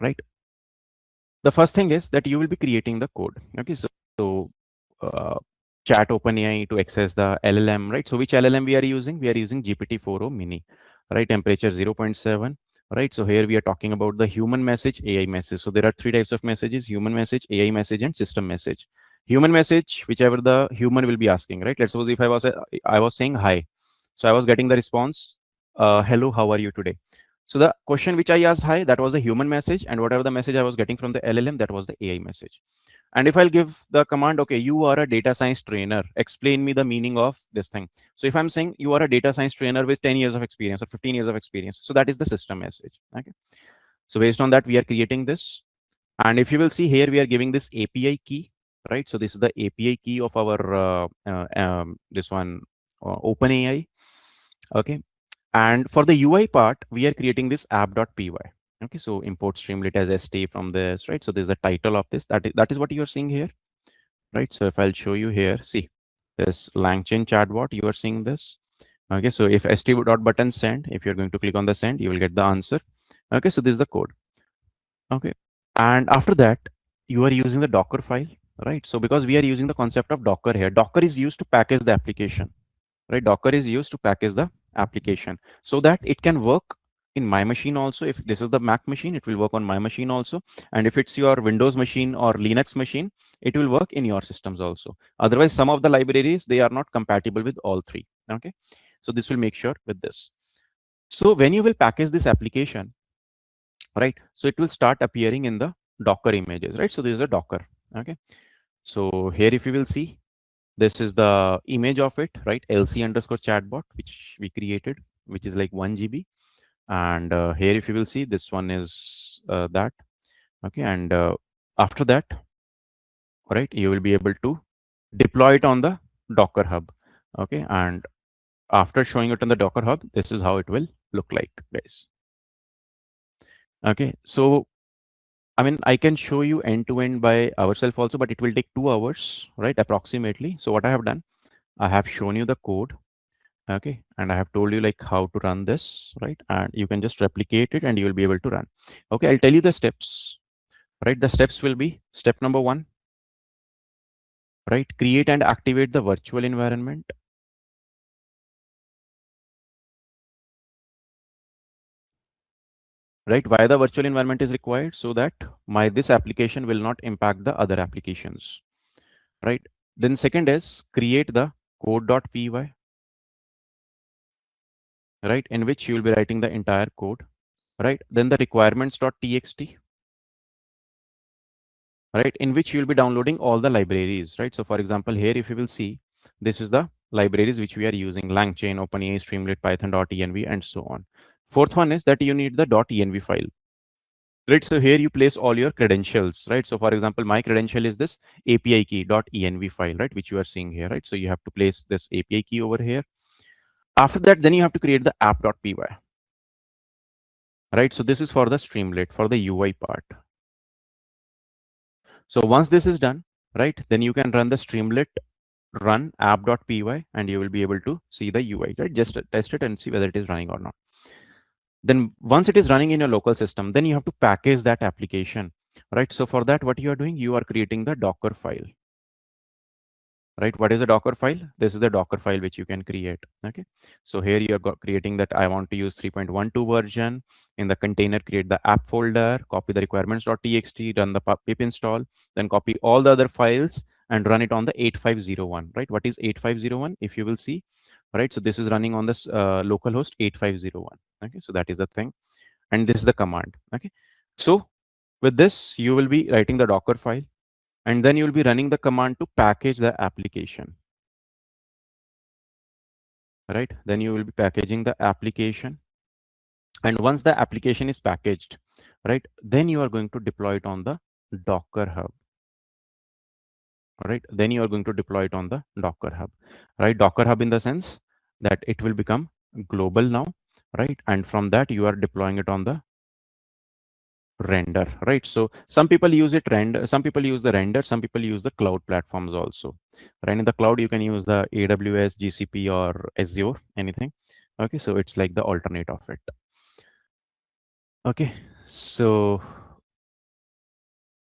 B: right? The first thing is that you will be creating the code. Okay. So uh, chat OpenAI to access the LLM, right? So which LLM we are using? We are using GPT-4o mini, right? Temperature 0.7, right? So here we are talking about the human message, AI message. So there are three types of messages: human message, AI message, and system message. Human message, whichever the human will be asking, right? Let's suppose if I was saying hi, so I was getting the response, hello, how are you today? So the question which I asked hi, that was the human message, and whatever the message I was getting from the LLM, that was the AI message. And if I'll give the command, okay, you are a data science trainer, explain me the meaning of this thing. So if I'm saying you are a data science trainer with 10 years of experience or 15 years of experience, so that is the system message. Okay. So based on that, we are creating this. And if you will see here, we are giving this API key, right? So this is the API key of our this one OpenAI. Okay. And for the UI part, we are creating this app.py. Okay, so import streamlit as st from this, right? So this is the title of this. That is what you are seeing here, right? So if I'll show you here, see this LangChain chatbot, you are seeing this. Okay, so if st.button send, if you're going to click on the send, you will get the answer. Okay, so this is the code. Okay, and after that, you are using the Docker file, right? So because we are using the concept of Docker here, Docker is used to package the application, right? Docker is used to package the application so that it can work in my machine also. If this is the Mac machine, it will work on my machine also. And if it's your Windows machine or Linux machine, it will work in your systems also. Otherwise, some of the libraries, they are not compatible with all three. Okay. So this will make sure with this. So when you will package this application, right? So it will start appearing in the Docker images, right? So this is a Docker. Okay. So here, if you will see, this is the image of it, right? LC underscore chatbot, which we created, which is like 1 GB. And here, if you will see, this one is that. Okay. And after that, right, you will be able to deploy it on the Docker Hub. Okay. And after showing it on the Docker Hub, this is how it will look like, guys. Okay. So, I mean, I can show you end to end by ourselves also, but it will take 2 hours, right? Approximately. So what I have done, I have shown you the code. Okay, and I have told you like how to run this, right? And you can just replicate it and you will be able to run. Okay, I'll tell you the steps, right? The steps will be step number 1, right? Create and activate the virtual environment. Right? Why the virtual environment is required? So that this application will not impact the other applications, right? Then second is create the code.py, right? In which you will be writing the entire code, right? Then the requirements.txt, right? In which you'll be downloading all the libraries, right? So for example, here, if you will see, this is the libraries which we are using: LangChain, OpenAI, Streamlit, Python.env, and so on. Fourth one is that you need the .env file, right? So here you place all your credentials, right? So for example, my credential is this API key .env file, right? Which you are seeing here, right? So you have to place this API key over here. After that, then you have to create the app.py, right? So this is for the Streamlit, for the UI part. So once this is done, right, then you can run the Streamlit run app.py and you will be able to see the UI, right? Just test it and see whether it is running or not. Then once it is running in your local system, then you have to package that application, right? So for that, what you are doing, you are creating the Docker file, right? What is a Docker file? This is the Docker file which you can create. Okay. So here you are creating that I want to use 3.12 version. In the container, create the app folder, copy the requirements.txt, run the pip install, then copy all the other files and run it on the 8501, right? What is 8501? If you will see, right? So this is running on this localhost 8501. Okay. So that is the thing. And this is the command. Okay. So with this, you will be writing the Docker file, and then you will be running the command to package the application, right? Then you will be packaging the application. And once the application is packaged, right, then you are going to deploy it on the Docker Hub. right? Then you are going to deploy it on the Docker Hub, right? Docker Hub in the sense that it will become global now, right? And from that you are deploying it on the render, right? So some people use it render, some people use the render, some people use the cloud platforms also, right? In the cloud you can use the AWS, GCP, or Azure, anything. Okay, so it's like the alternate of it. Okay, so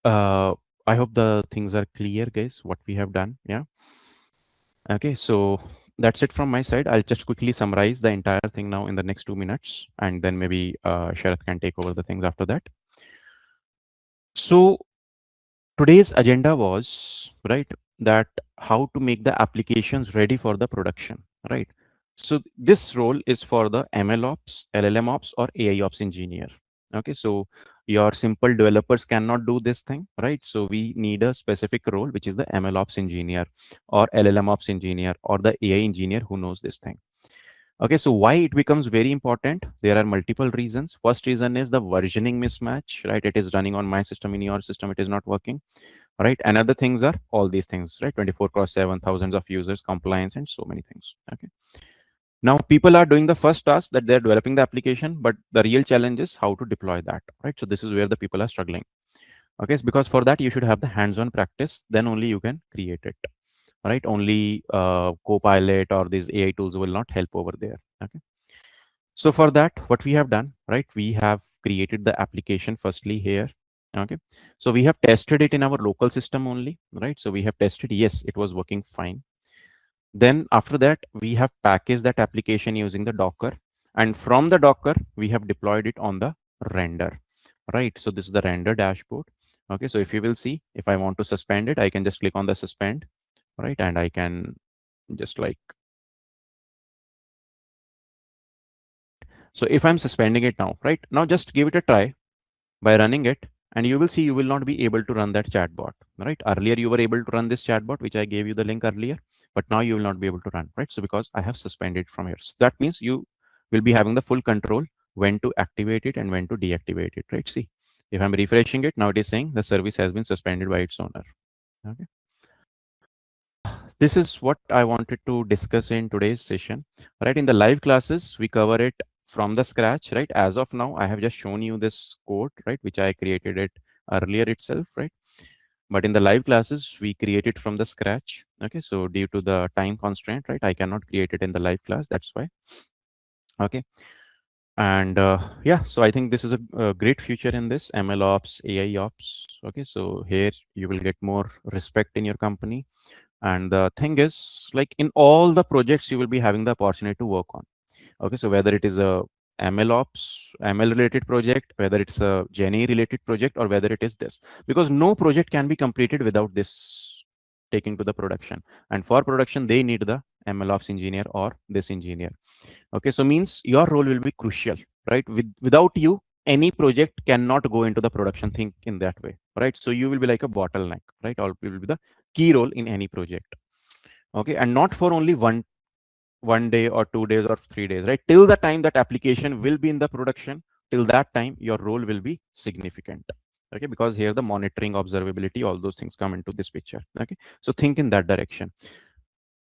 B: I hope the things are clear, guys, what we have done. Yeah. Okay, so that's it from my side. I'll just quickly summarize the entire thing now in the next 2 minutes, and then maybe Sharath can take over the things after that. So today's agenda was, right, that how to make the applications ready for the production, right? So this role is for the MLOps, LLMOps, or AIOps engineer. Okay, so your simple developers cannot do this thing, right? So we need a specific role, which is the MLOps engineer or LLMOps engineer or the AI engineer who knows this thing. Okay, so why it becomes very important? There are multiple reasons. First reason is the versioning mismatch, right? It is running on my system, in your system, it is not working, right? Another things are all these things, right? 24/7, thousands of users, compliance, and so many things. Okay. Now people are doing the first task, that they're developing the application, but the real challenge is how to deploy that, right? So this is where the people are struggling. Okay, so because for that you should have the hands-on practice, then only you can create it, right? Only Copilot or these AI tools will not help over there. Okay. So for that, what we have done, right? We have created the application firstly here. Okay. So we have tested it in our local system only, right? So we have tested, yes, it was working fine. Then after that, we have packaged that application using the Docker. And from the Docker, we have deployed it on the render, right? So this is the render dashboard. Okay. So if you will see, if I want to suspend it, I can just click on the suspend, right? And I can just like, so if I'm suspending it now, right now, just give it a try by running it, and you will see you will not be able to run that chatbot, right? Earlier you were able to run this chatbot, which I gave you the link earlier, but now you will not be able to run, right? So because I have suspended from here, so that means you will be having the full control when to activate it and when to deactivate it, right? See, if I'm refreshing it now, it is saying the service has been suspended by its owner. Okay. This is what I wanted to discuss in today's session, right? In the live classes, we cover it from the scratch, right? As of now, I have just shown you this code, right, which I created it earlier itself, right? But in the live classes, we create it from the scratch. Okay, so due to the time constraint, right, I cannot create it in the live class. That's why. Okay, and yeah, so I think this is a great future in this MLOps, AI ops. Okay, so here you will get more respect in your company. And the thing is, like in all the projects, you will be having the opportunity to work on. Okay, so whether it is a MLOps, ML related project, whether it's a GenAI related project, or whether it is this, because no project can be completed without this taking to the production. And for production, they need the MLOps engineer or this engineer. Okay, so means your role will be crucial, right? Without you, any project cannot go into the production. Think in that way, right? So you will be like a bottleneck, right? Or will be the key role in any project. Okay, and not for only one day or 2 days or 3 days, right? Till the time that application will be in the production, till that time your role will be significant. Okay, because here the monitoring, observability, all those things come into this picture. Okay, so think in that direction.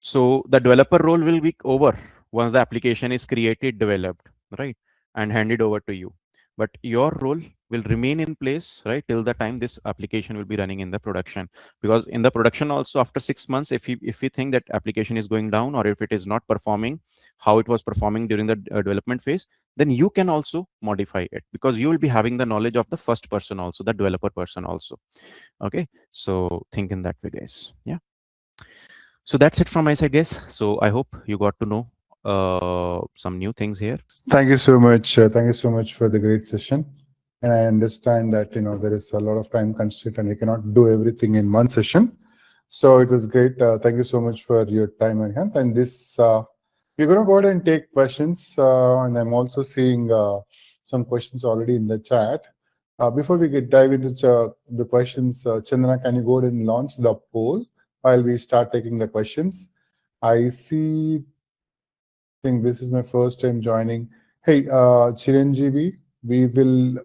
B: So the developer role will be over once the application is created, developed, right, and handed over to you. But your role will remain in place, right, till the time this application will be running in the production. Because in the production also, after 6 months, if we think that application is going down, or if it is not performing how it was performing during the development phase, then you can also modify it, because you will be having the knowledge of the first person also, the developer person also. Okay, so think in that way, guys. Yeah. So that's it from my side, guys. So I hope you got to know some new things here.
A: Thank you so much. Thank you so much for the great session. And I understand that there is a lot of time constraint and we cannot do everything in one session. So it was great. Thank you so much for your time and hand. And this, we're going to go ahead and take questions. And I'm also seeing some questions already in the chat. Before we dive into the questions, Chandana, can you go ahead and launch the poll while we start taking the questions? I see. I think this is my first time joining. Hey, Chiranjeevi, we will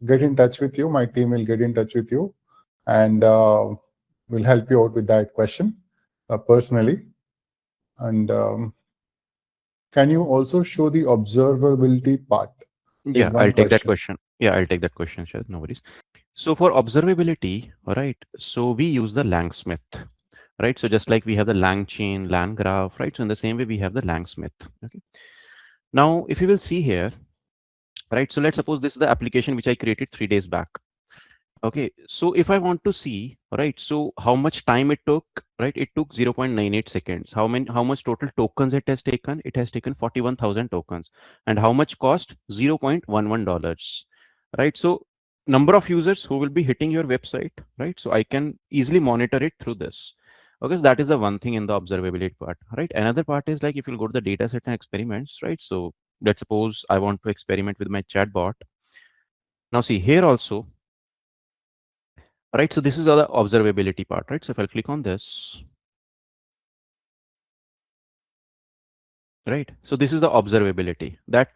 A: get in touch with you. My team will get in touch with you. And will help you out with that question personally. And can you also show the observability part? Is
B: Yeah,
A: one
B: I'll take that
A: question.
B: question. Yeah, I'll take that question, Shad. No worries. So for observability, right? So we use the Langsmith, right? So just like we have the LangChain, LangGraph, right? So in the same way, we have the Langsmith. Okay. Now, if you will see here, right? So let's suppose this is the application which I created 3 days back. Okay, so if I want to see, right, so how much time it took, right? It took 0.98 seconds. How much total tokens it has taken? It has taken 41,000 tokens. And how much cost? $0.11, right? So number of users who will be hitting your website, right? So I can easily monitor it through this. Okay, so that is the one thing in the observability part, right? Another part is like if you'll go to the data set and experiments, right? So let's suppose I want to experiment with my chatbot. Now see here also, right? So this is the observability part, right? So if I'll click on this, right? So this is the observability that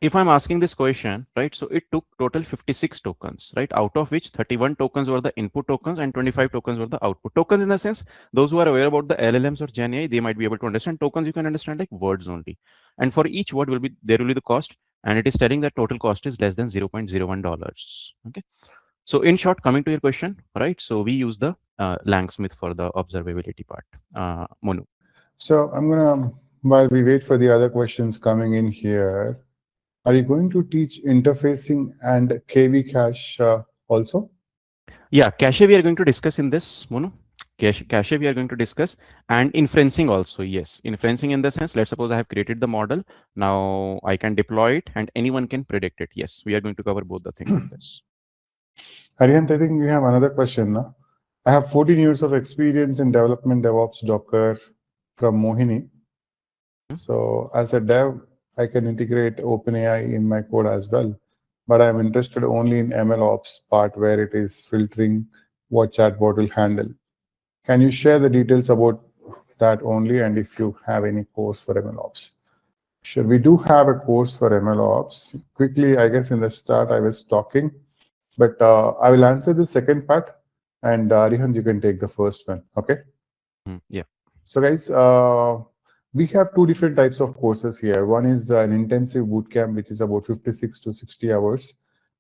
B: if I'm asking this question, right? So it took total 56 tokens, right? Out of which 31 tokens were the input tokens and 25 tokens were the output tokens. In the sense, those who are aware about the LLMs or GenAI, they might be able to understand tokens. You can understand like words only. And for each word there will be the cost. And it is telling that total cost is less than $0.01. Okay. So in short, coming to your question, right? So we use the Langsmith for the observability part. Monu.
A: So I'm gonna, while we wait for the other questions coming in here, are you going to teach interfacing and KV cache also?
B: Yeah, cache we are going to discuss in this, Monu. Cache we are going to discuss, and inferencing also. Yes, inferencing in the sense, let's suppose I have created the model. Now I can deploy it and anyone can predict it. Yes, we are going to cover both the things in this.
A: Arihant, I think we have another question now. I have 14 years of experience in development, DevOps, Docker from Mohini. So as a dev, I can integrate OpenAI in my code as well. But I'm interested only in MLOps part where it is filtering what chatbot will handle. Can you share the details about that only, and if you have any course for MLOps? Sure, we do have a course for MLOps. Quickly, I guess in the start I was talking, but I will answer the second part, and Rihan, you can take the first one. Okay.
B: Yeah.
A: So guys, we have two different types of courses here. One is an intensive bootcamp, which is about 56 to 60 hours.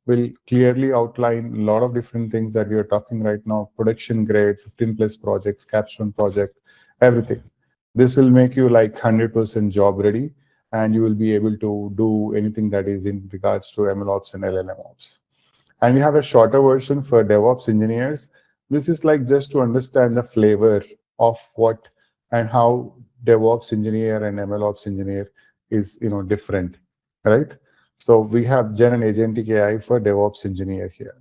A: Will clearly outline a lot of different things that we are talking right now: production grade, 15 plus projects, capstone project, everything. This will make you like 100% job ready, and you will be able to do anything that is in regards to MLOps and LLMOps. And we have a shorter version for DevOps engineers. This is like just to understand the flavor of what and how DevOps engineer and MLOps engineer is different, right? So we have Gen and Agentic AI for DevOps engineer here.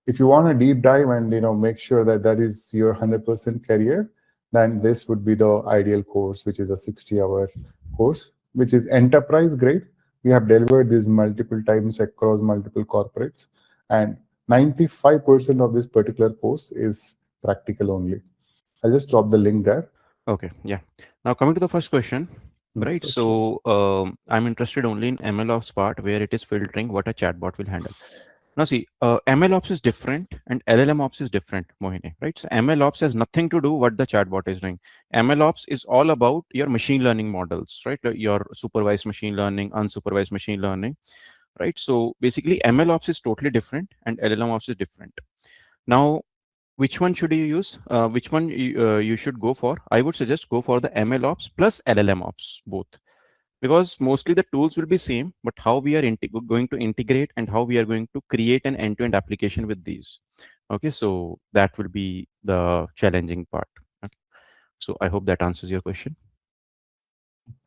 A: If you want a deep dive and make sure that that is your 100% career, then this would be the ideal course, which is a 60-hour course, which is enterprise grade. We have delivered this multiple times across multiple corporates, and 95% of this particular course is practical only. I'll just drop the link there.
B: Okay. Yeah. Now coming to the first question, right?
A: First.
B: So I'm interested only in MLOps part where it is filtering what a chatbot will handle. Now see, MLOps is different and LLMOps is different, Mohini, right? So MLOps has nothing to do what the chatbot is doing. MLOps is all about your machine learning models, right? Like your supervised machine learning, unsupervised machine learning, right? So basically MLOps is totally different and LLMOps is different. Now, which one should you use? Which one you should go for? I would suggest go for the MLOps plus LLMOps, both. Because mostly the tools will be same, but how we are going to integrate and how we are going to create an end-to-end application with these. Okay, so that will be the challenging part. Okay. So I hope that answers your question.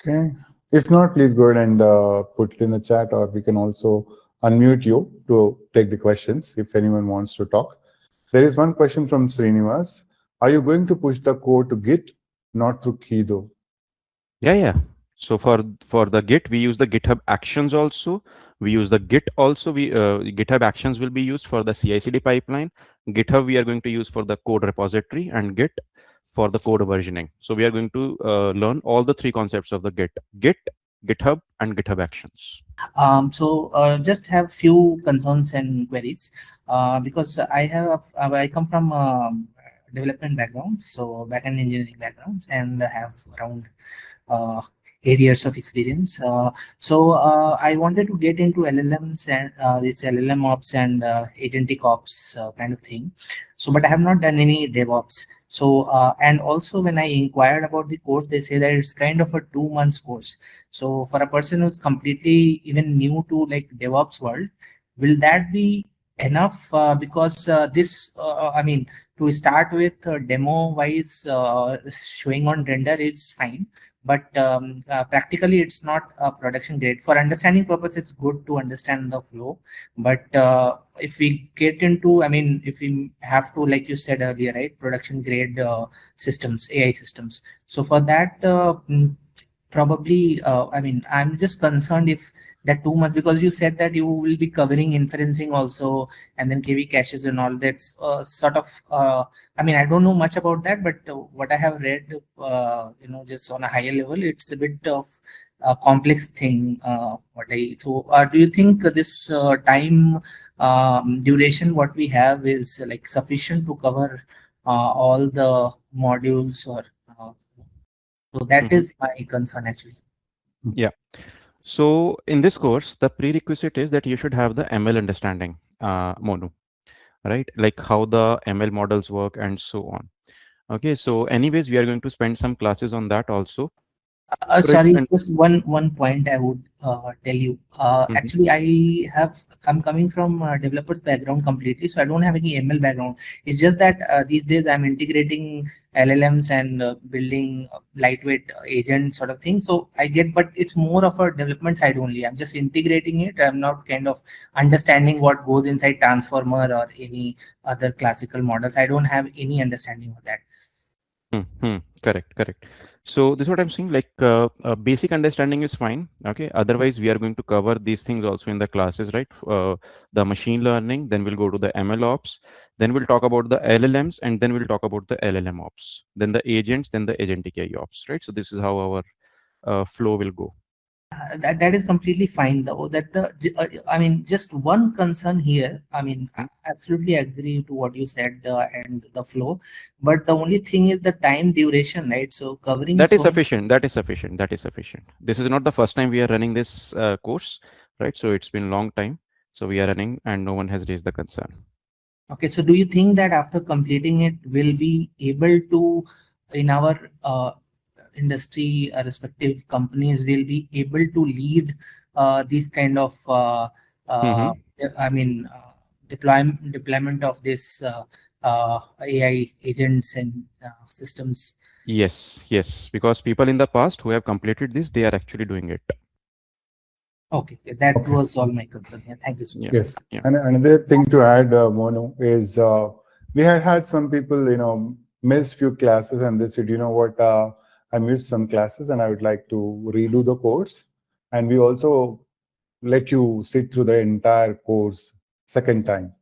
A: Okay. If not, please go ahead and put it in the chat, or we can also unmute you to take the questions if anyone wants to talk. There is one question from Srinivas. Are you going to push the code to Git, not through Kido?
B: Yeah. So for the Git, we use the GitHub Actions also. We use the Git also. GitHub Actions will be used for the CI/CD pipeline. GitHub we are going to use for the code repository, and Git for the code versioning. So we are going to learn all the three concepts of the Git, GitHub, and GitHub Actions.
C: Just have few concerns and queries because I come from development background, so backend engineering background, and have around uh, 8 years of experience. I wanted to get into LLMs and this LLMOps and Agentic Ops kind of thing. So, but I have not done any DevOps. So, and also when I inquired about the course, they say that it's kind of a 2 months course. So, for a person who's completely even new to like DevOps world, will that be enough? Because I mean, to start with, demo wise, showing on render is fine, but practically it's not a production grade. For understanding purpose, it's good to understand the flow, but if we get into, I mean, if we have to, like you said earlier, right, production grade systems, AI systems, so for that probably I mean, I'm just concerned if that 2 months, because you said that you will be covering inferencing also, and then KV caches and all. That's sort of I mean, I don't know much about that, but what I have read, just on a higher level, it's a bit of a complex thing. Do you think this time duration what we have is like sufficient to cover all the modules, or so that is my concern actually.
B: Yeah. So in this course, the prerequisite is that you should have the ML understanding, Monu, right? Like how the ML models work and so on. Okay. So anyways, we are going to spend some classes on that also. Right.
C: Sorry,
B: And
C: just one point I would tell you.
B: Mhm.
C: Actually, I'm coming from a developer's background completely, so I don't have any ML background. It's just that these days I'm integrating LLMs and building lightweight agent sort of thing. So I get, but it's more of a development side only. I'm just integrating it. I'm not kind of understanding what goes inside transformer or any other classical models. I don't have any understanding of that.
B: Correct, correct. So this is what I'm saying. Like basic understanding is fine. Okay. Otherwise, we are going to cover these things also in the classes, right? The machine learning. Then we'll go to the MLOps. Then we'll talk about the LLMs, and then we'll talk about the LLMOps. Then the agents. Then the agentic AI ops. Right. So this is how our flow will go.
C: That is completely fine though. I mean, just one concern here. I mean, I
B: Mhm.
C: absolutely agree to what you said and the flow, but the only thing is the time duration, right? So covering
B: That is
C: so
B: sufficient. That is sufficient. That is sufficient. This is not the first time we are running this course, right? So it's been a long time. So we are running, and no one has raised the concern.
C: okay. So do you think that after completing it, we'll be able to, in our industry, respective companies, will be able to lead these kind of uh,
B: Mm-hmm.
C: I mean, deployment of this AI agents and systems.
B: Yes, yes, because people in the past who have completed this, they are actually doing it.
C: Okay, that
A: Okay.
C: was all my concern. Yeah, thank you so
B: Yeah,
C: much.
A: Yes.
B: yeah.
A: And another thing to add, Mono, is we had some people, miss few classes and they said, you know what, I missed some classes and I would like to redo the course. And we also let you sit through the entire course second time,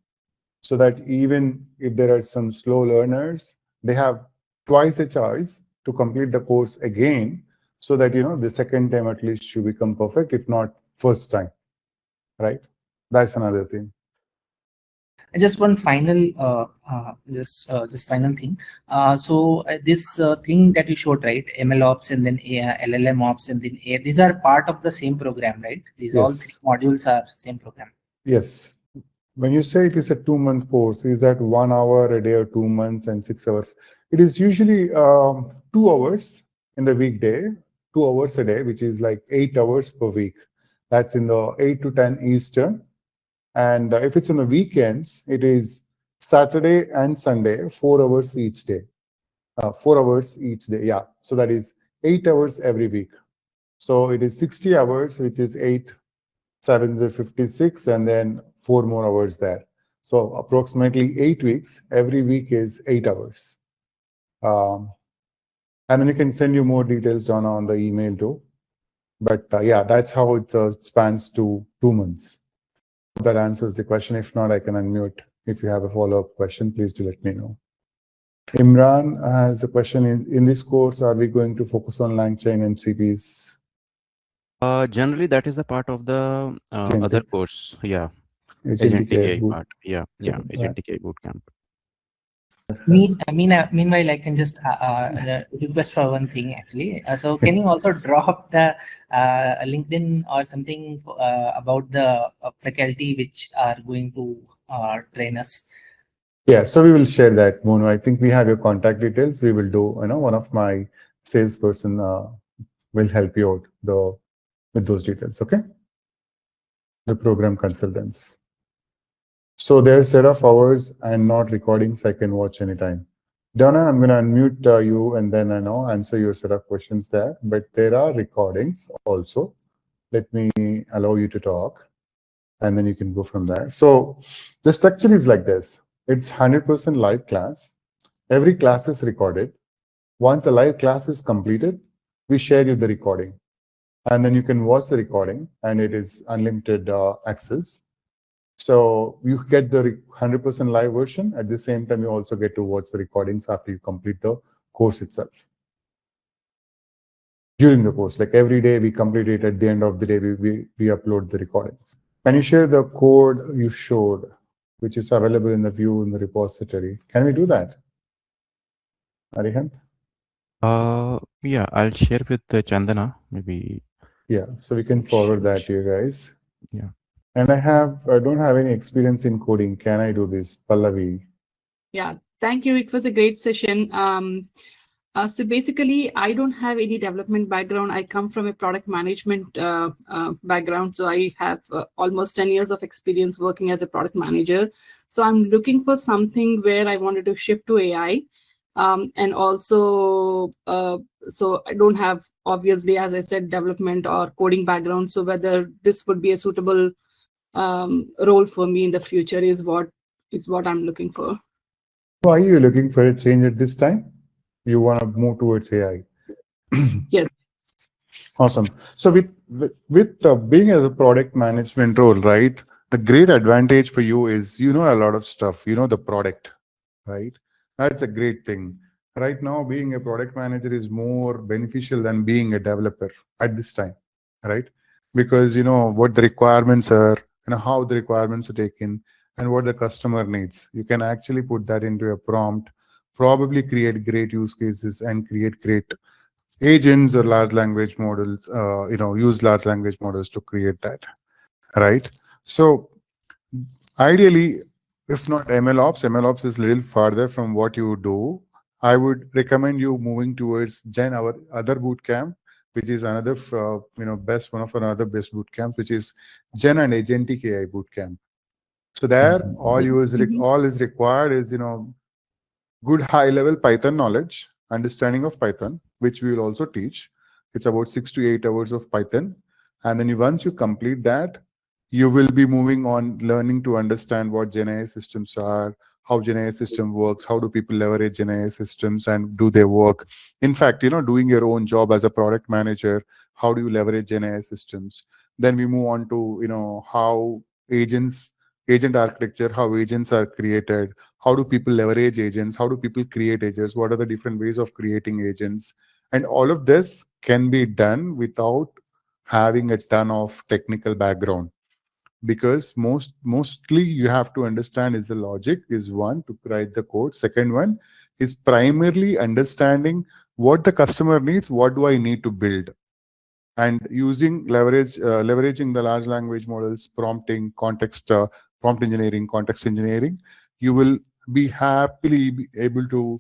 A: so that even if there are some slow learners, they have twice a choice to complete the course again, so that, the second time at least you become perfect, if not first time, right? That's another thing.
C: Just one final, just final thing. This thing that you showed, right? MLOps and then LLMOps and then AI, these are part of the same program, right? These all three
A: Yes.
C: modules are same program.
A: Yes. When you say it is a 2-month course, is that 1 hour a day or 2 months and 6 hours? It is usually 2 hours in the weekday, 2 hours a day, which is like 8 hours per week. That's in the 8 to 10 Eastern. And if it's on the weekends, it is Saturday and Sunday, 4 hours each day. 4 hours each day, yeah. So that is 8 hours every week. So it is 60 hours, which is 8 sevens are 56, and then 4 more hours there. So approximately 8 weeks. Every week is 8 hours. And then you can send you more details down on the email too. But yeah, that's how it spans to 2 months. That answers the question. If not, I can unmute. If you have a follow-up question, please do let me know. Imran has a question. In this course, are we going to focus on LangChain MCPs?
B: Generally, that is the part of the other
A: Agentic,
B: course. Yeah,
A: Agentic
B: agentic
A: AI
B: AI
A: boot.
B: part. Yeah, yeah,
A: Right.
B: agentic AI bootcamp.
C: Meanwhile, I can just request for one thing actually. So can you also drop the LinkedIn or something about the faculty which are going to train us?
A: Yeah, so we will share that, Mono. I think we have your contact details. We will do, one of my salesperson will help you out with those details, okay? The program consultants. So there's set of hours and not recordings I can watch anytime. Donna, I'm going to unmute you and then answer your set of questions there. But there are recordings also. Let me allow you to talk, and then you can go from there. So the structure is like this. It's 100% live class. Every class is recorded. Once a live class is completed, we share you the recording. And then you can watch the recording, and it is unlimited access. So you get the 100% live version. At the same time, you also get to watch the recordings after you complete the course itself. During the course, like every day we complete it, at the end of the day, we upload the recordings. Can you share the code you showed, which is available in the view in the repository? Can we do that, Arihant?
B: Yeah, I'll share with Chandana, maybe.
A: Yeah, so we can forward that to you guys.
B: Yeah.
A: And I don't have any experience in coding. Can I do this? Pallavi.
D: Yeah, thank you. It was a great session. So basically, I don't have any development background. I come from a product management background. So I have almost 10 years of experience working as a product manager. So I'm looking for something where I wanted to shift to AI. And also, so I don't have, obviously, as I said, development or coding background. So whether this would be a suitable role for me in the future is what I'm looking for.
A: Why are you looking for a change at this time? You want to move towards AI?
D: Yes.
A: Awesome. So with being as a product management role, right? The great advantage for you is a lot of stuff. The product, right? That's a great thing. Right now, being a product manager is more beneficial than being a developer at this time, right? Because what the requirements are, how the requirements are taken, and what the customer needs. You can actually put that into a prompt, probably create great use cases and create great agents or large language models, use large language models to create that, right? So ideally, if not MLOps is a little farther from what you do. I would recommend you moving towards our other bootcamp, which is another, best one of another best bootcamp, which is Gen and Agentic AI bootcamp. So there, all is required is good high-level Python knowledge, understanding of Python, which we will also teach. It's about 6 to 8 hours of Python. And then once you complete that, you will be moving on learning to understand what GenAI systems are, how GenAI system works, how do people leverage GenAI systems and do their work. In fact, doing your own job as a product manager, how do you leverage GenAI systems? Then we move on to, how agent architecture, how agents are created, how do people leverage agents, how do people create agents, what are the different ways of creating agents. And all of this can be done without having a ton of technical background, because mostly you have to understand is the logic is one to write the code. Second one is primarily understanding what the customer needs, what do I need to build, and leveraging the large language models, prompting, prompt engineering, context engineering. You will be happily be able to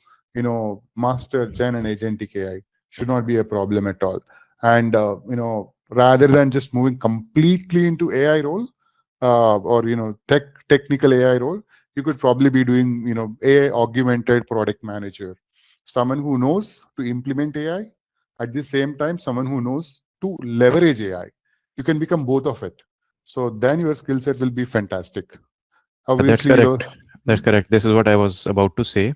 A: master Gen and Agentic AI. Should not be a problem at all. And rather than just moving completely into AI role, or technical AI role, you could probably be doing AI augmented product manager, someone who knows to implement AI, at the same time someone who knows to leverage AI. You can become both of it. So then your skill set will be fantastic. Obviously,
B: That's correct. That's correct. This is what I was about to say.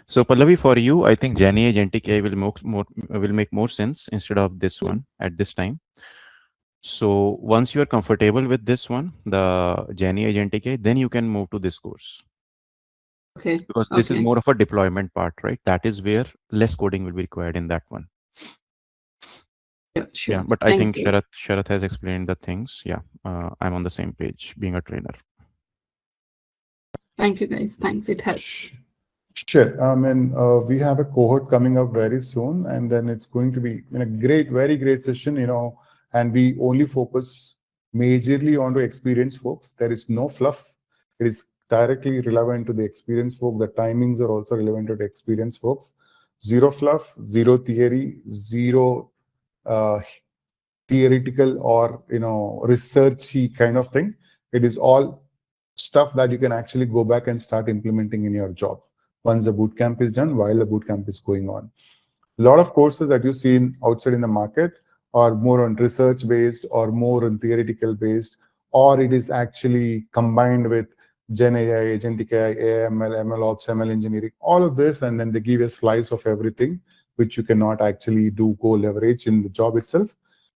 B: So Pallavi, for you, I think GenAI Agentic AI will make more sense instead of this one at this time. So once you are comfortable with this one, the GenAI Agentic AI, then you can move to this course.
D: Okay.
B: Because this is more of a deployment part, right? That is where less coding will be required in that one.
D: Yeah, sure.
B: Yeah, but I think Sharath has explained the things. Yeah, I'm on the same page, being a trainer.
D: Thank you, guys. Thanks. It helps.
A: Sure. I mean, we have a cohort coming up very soon, and then it's going to be a great, very great session, and we only focus majorly onto experienced folks. There is no fluff. It is directly relevant to the experienced folk. The timings are also relevant to the experienced folks. Zero fluff, zero theory, zero theoretical or researchy kind of thing. It is all stuff that you can actually go back and start implementing in your job once the bootcamp is done, while the bootcamp is going on. A lot of courses that you see outside in the market are more on research based or more on theoretical based, or it is actually combined with GenAI, Agentic AI, AML, MLOps, ML engineering, all of this, and then they give a slice of everything, which you cannot actually go leverage in the job itself.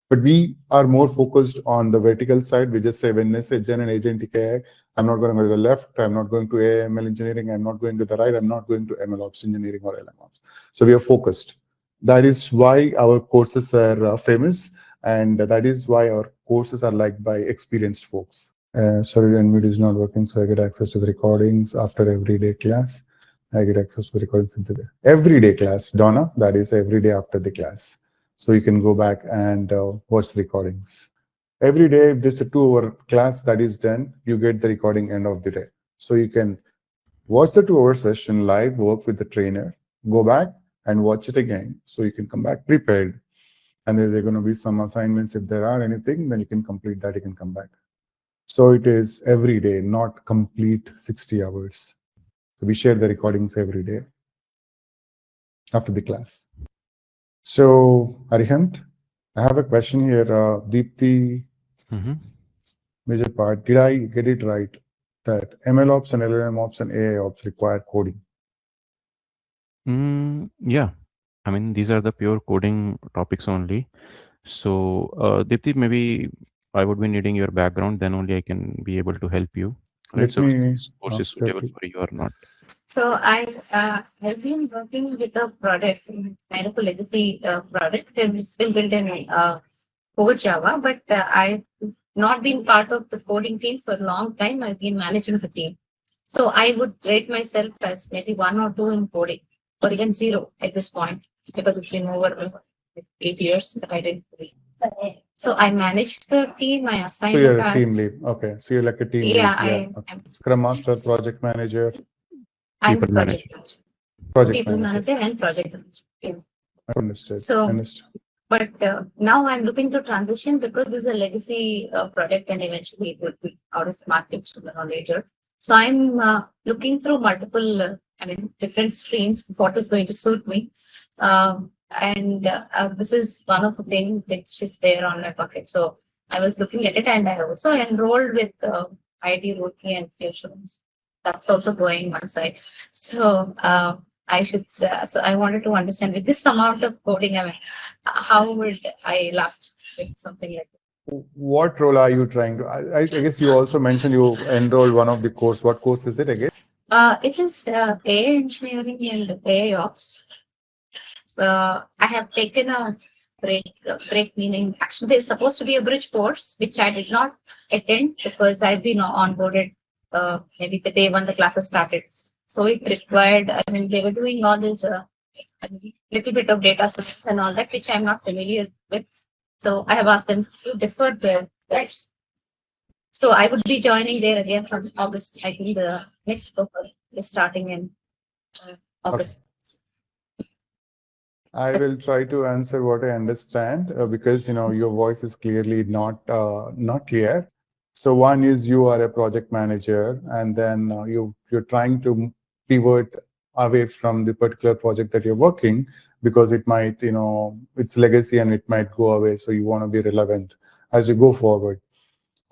A: But we are more focused on the vertical side. We just say, when they say Gen and Agentic AI, I'm not going to go to the left. I'm not going to AML engineering. I'm not going to the right. I'm not going to MLOps engineering or LLMOps. So we are focused. That is why our courses are famous, and that is why our courses are liked by experienced folks. Sorry, Unmute is not working, so I get access to the recordings after everyday class. I get access to the recordings into the everyday class. Donna, that is every day after the class. So you can go back and watch the recordings. Every day, if there's a 2-hour class that is done, you get the recording end of the day. So you can watch the 2-hour session live, work with the trainer, go back and watch it again. So you can come back prepared. And then there are going to be some assignments. If there are anything, then you can complete that, you can come back. So it is every day, not complete 60 hours. So we share the recordings every day after the class. So Arihant, I have a question here. Deepthi, major part, did I get it right that MLOps and LLMOps and AIOps require coding?
B: Yeah, I mean, these are the pure coding topics only. So Deepthi, maybe I would be needing your background, then only I can be able to help you. Right?
A: Let
B: So
A: me
B: this course is
A: ask her
B: suitable
A: to-
B: for you or not.
E: So I've been working with a product, kind of a legacy product, and it's been built in core Java, but I've not been part of the coding team for a long time. I've been managing the team. So I would rate myself as maybe 1 or 2 in coding, or even 0 at this point, because it's been over 8 years that I didn't coding. So I managed the team, I assigned
A: So you're
E: the
A: a team
E: tasks.
A: lead. Okay. So you're like a team
E: Yeah,
A: lead.
E: I am.
A: Scrum Master, project manager,
E: I'm the
B: People
E: project manager.
A: project
E: People
A: manager.
E: manager and project manager. Yeah.
A: Understood.
E: So-
A: Understood.
E: But now I'm looking to transition because this is a legacy product and eventually it will be out of the market sooner or later. So I'm looking through multiple, different streams, what is going to suit me. This is one of the things which is there on my bucket. So I was looking at it, and I also enrolled with ID Roki and Fusions. That's also going one side. So I should. So I wanted to understand, with this amount of coding, how would I last with something like that?
A: What role are you trying to? I guess you also mentioned you enrolled one of the course. What course is it again?
E: It is AI engineering and AI ops. I have taken a break meaning actually there's supposed to be a bridge course, which I did not attend because I've been onboarded maybe the day when the classes started. So it required, they were doing all this little bit of data science and all that, which I'm not familiar with. So I have asked them to defer the course. So I would be joining there again from August. I think the next cohort is starting in August.
A: I will try to answer what I understand because your voice is clearly not clear. So one is you are a project manager, and then you're trying to pivot away from the particular project that you're working because it might it's legacy and it might go away. So you want to be relevant as you go forward.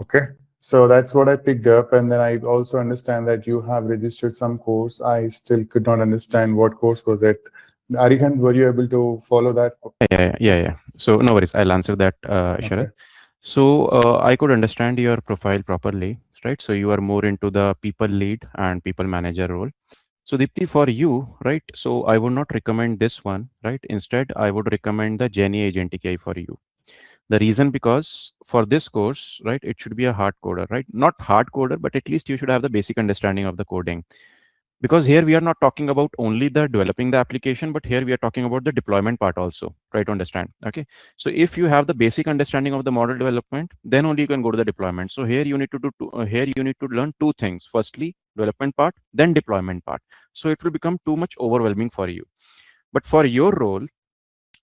A: Okay. So that's what I picked up, and then I also understand that you have registered some course. I still could not understand what course was it. Arihant, were you able to follow that?
B: Yeah. So no worries. I'll answer that, Sharat.
A: Okay.
B: So I could understand your profile properly, right? So you are more into the people lead and people manager role. So Deepthi, for you, right? So I would not recommend this one, right? Instead, I would recommend the GenAI Agentic AI for you. The reason, because for this course, right, it should be a hard coder, right? Not hard coder, but at least you should have the basic understanding of the coding. because here we are not talking about only the developing the application, but here we are talking about the deployment part also. Try to understand. Okay, so if you have the basic understanding of the model development, then only you can go to the deployment. So here you need to do here you need to learn two things: firstly development part, then deployment part. So it will become too much overwhelming for you. But for your role,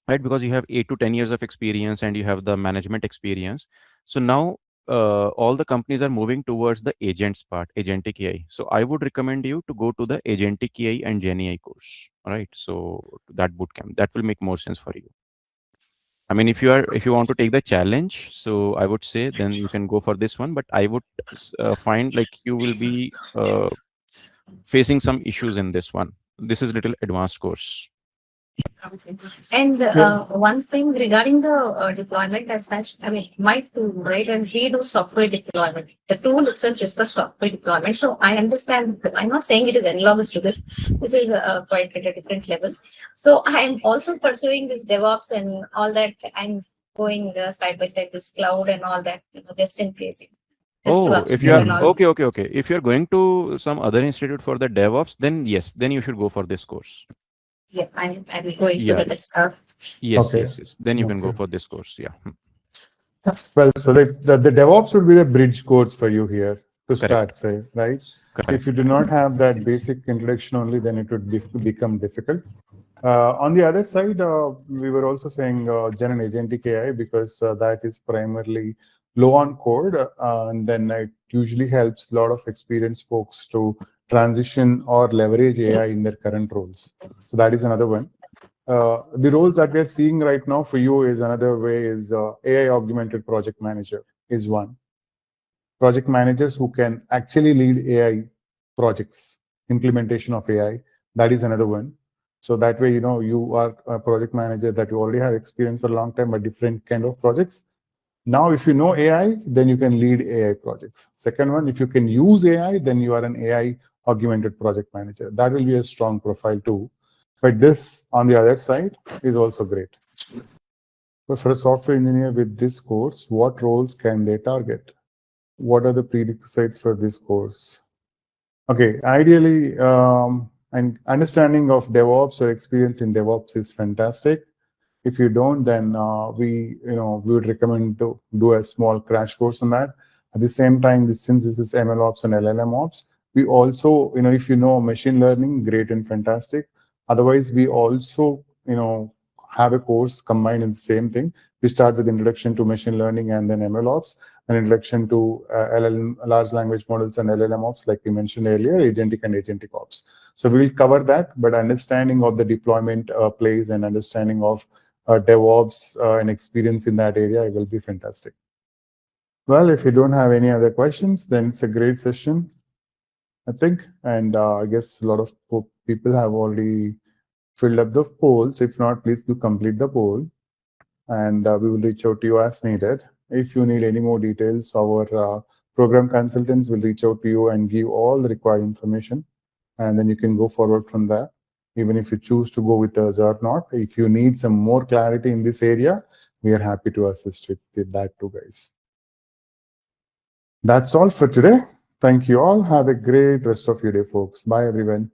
B: right, because you have 8 to 10 years of experience and you have the management experience, so now all the companies are moving towards the agents part, agentic AI. So I would recommend you to go to the agentic AI and GenAI course, right? So that bootcamp, that will make more sense for you. I mean, if you want to take the challenge, so I would say then you can go for this one, but I would find like you will be facing some issues in this one. This is little advanced course.
E: And one thing regarding the deployment as such, I mean, my tool, right, and we do software deployment. The tool itself is for software deployment. So I understand, I'm not saying it is analogous to this. This is quite at a different level. So I'm also pursuing this DevOps and all that. I'm going side by side this cloud and all that, just in case. Just to
B: Oh, if you
E: upskill
B: are
E: and all.
B: okay. If you're going to some other institute for the DevOps, then yes, then you should go for this course.
E: Yeah, I'm going
B: Yeah.
E: for that stuff.
B: Yes,
A: Okay.
B: yes. Then you can go
A: Okay.
B: for this course. Yeah.
A: Well, so if the DevOps would be the bridge course for you here to
B: Correct.
A: start, say, right?
B: Correct.
A: If you do not have that basic introduction only, then it would become difficult. On the other side, we were also saying Gen and Agentic AI because that is primarily low on code, and then it usually helps a lot of experienced folks to transition or leverage AI in their current roles. So that is another one. The roles that we're seeing right now for you is another way is AI augmented project manager is one. Project managers who can actually lead AI projects, implementation of AI, that is another one. So that way, you are a project manager that you already have experience for a long time, but different kind of projects. Now, if you know AI, then you can lead AI projects. Second one, if you can use AI, then you are an AI augmented project manager. That will be a strong profile too. But this, on the other side, is also great. But for a software engineer with this course, what roles can they target? What are the prerequisites for this course? Okay, ideally, and understanding of DevOps or experience in DevOps is fantastic. If you don't, then we would recommend to do a small crash course on that. At the same time, since this is MLOps and LLMOps, we also, if you know machine learning, great and fantastic. Otherwise, we also, have a course combined in the same thing. We start with introduction to machine learning and then MLOps, an introduction to large language models and LLMOps, like we mentioned earlier, Agentic and Agentic Ops. So we will cover that, but understanding of the deployment plays and understanding of DevOps and experience in that area will be fantastic. Well, if you don't have any other questions, then it's a great session, I think. And I guess a lot of people have already filled up the polls. If not, please do complete the poll, and we will reach out to you as needed. If you need any more details, our program consultants will reach out to you and give all the required information, and then you can go forward from there. Even if you choose to go with us or not, if you need some more clarity in this area, we are happy to assist with that too, guys. That's all for today. Thank you all. Have a great rest of your day, folks. Bye, everyone.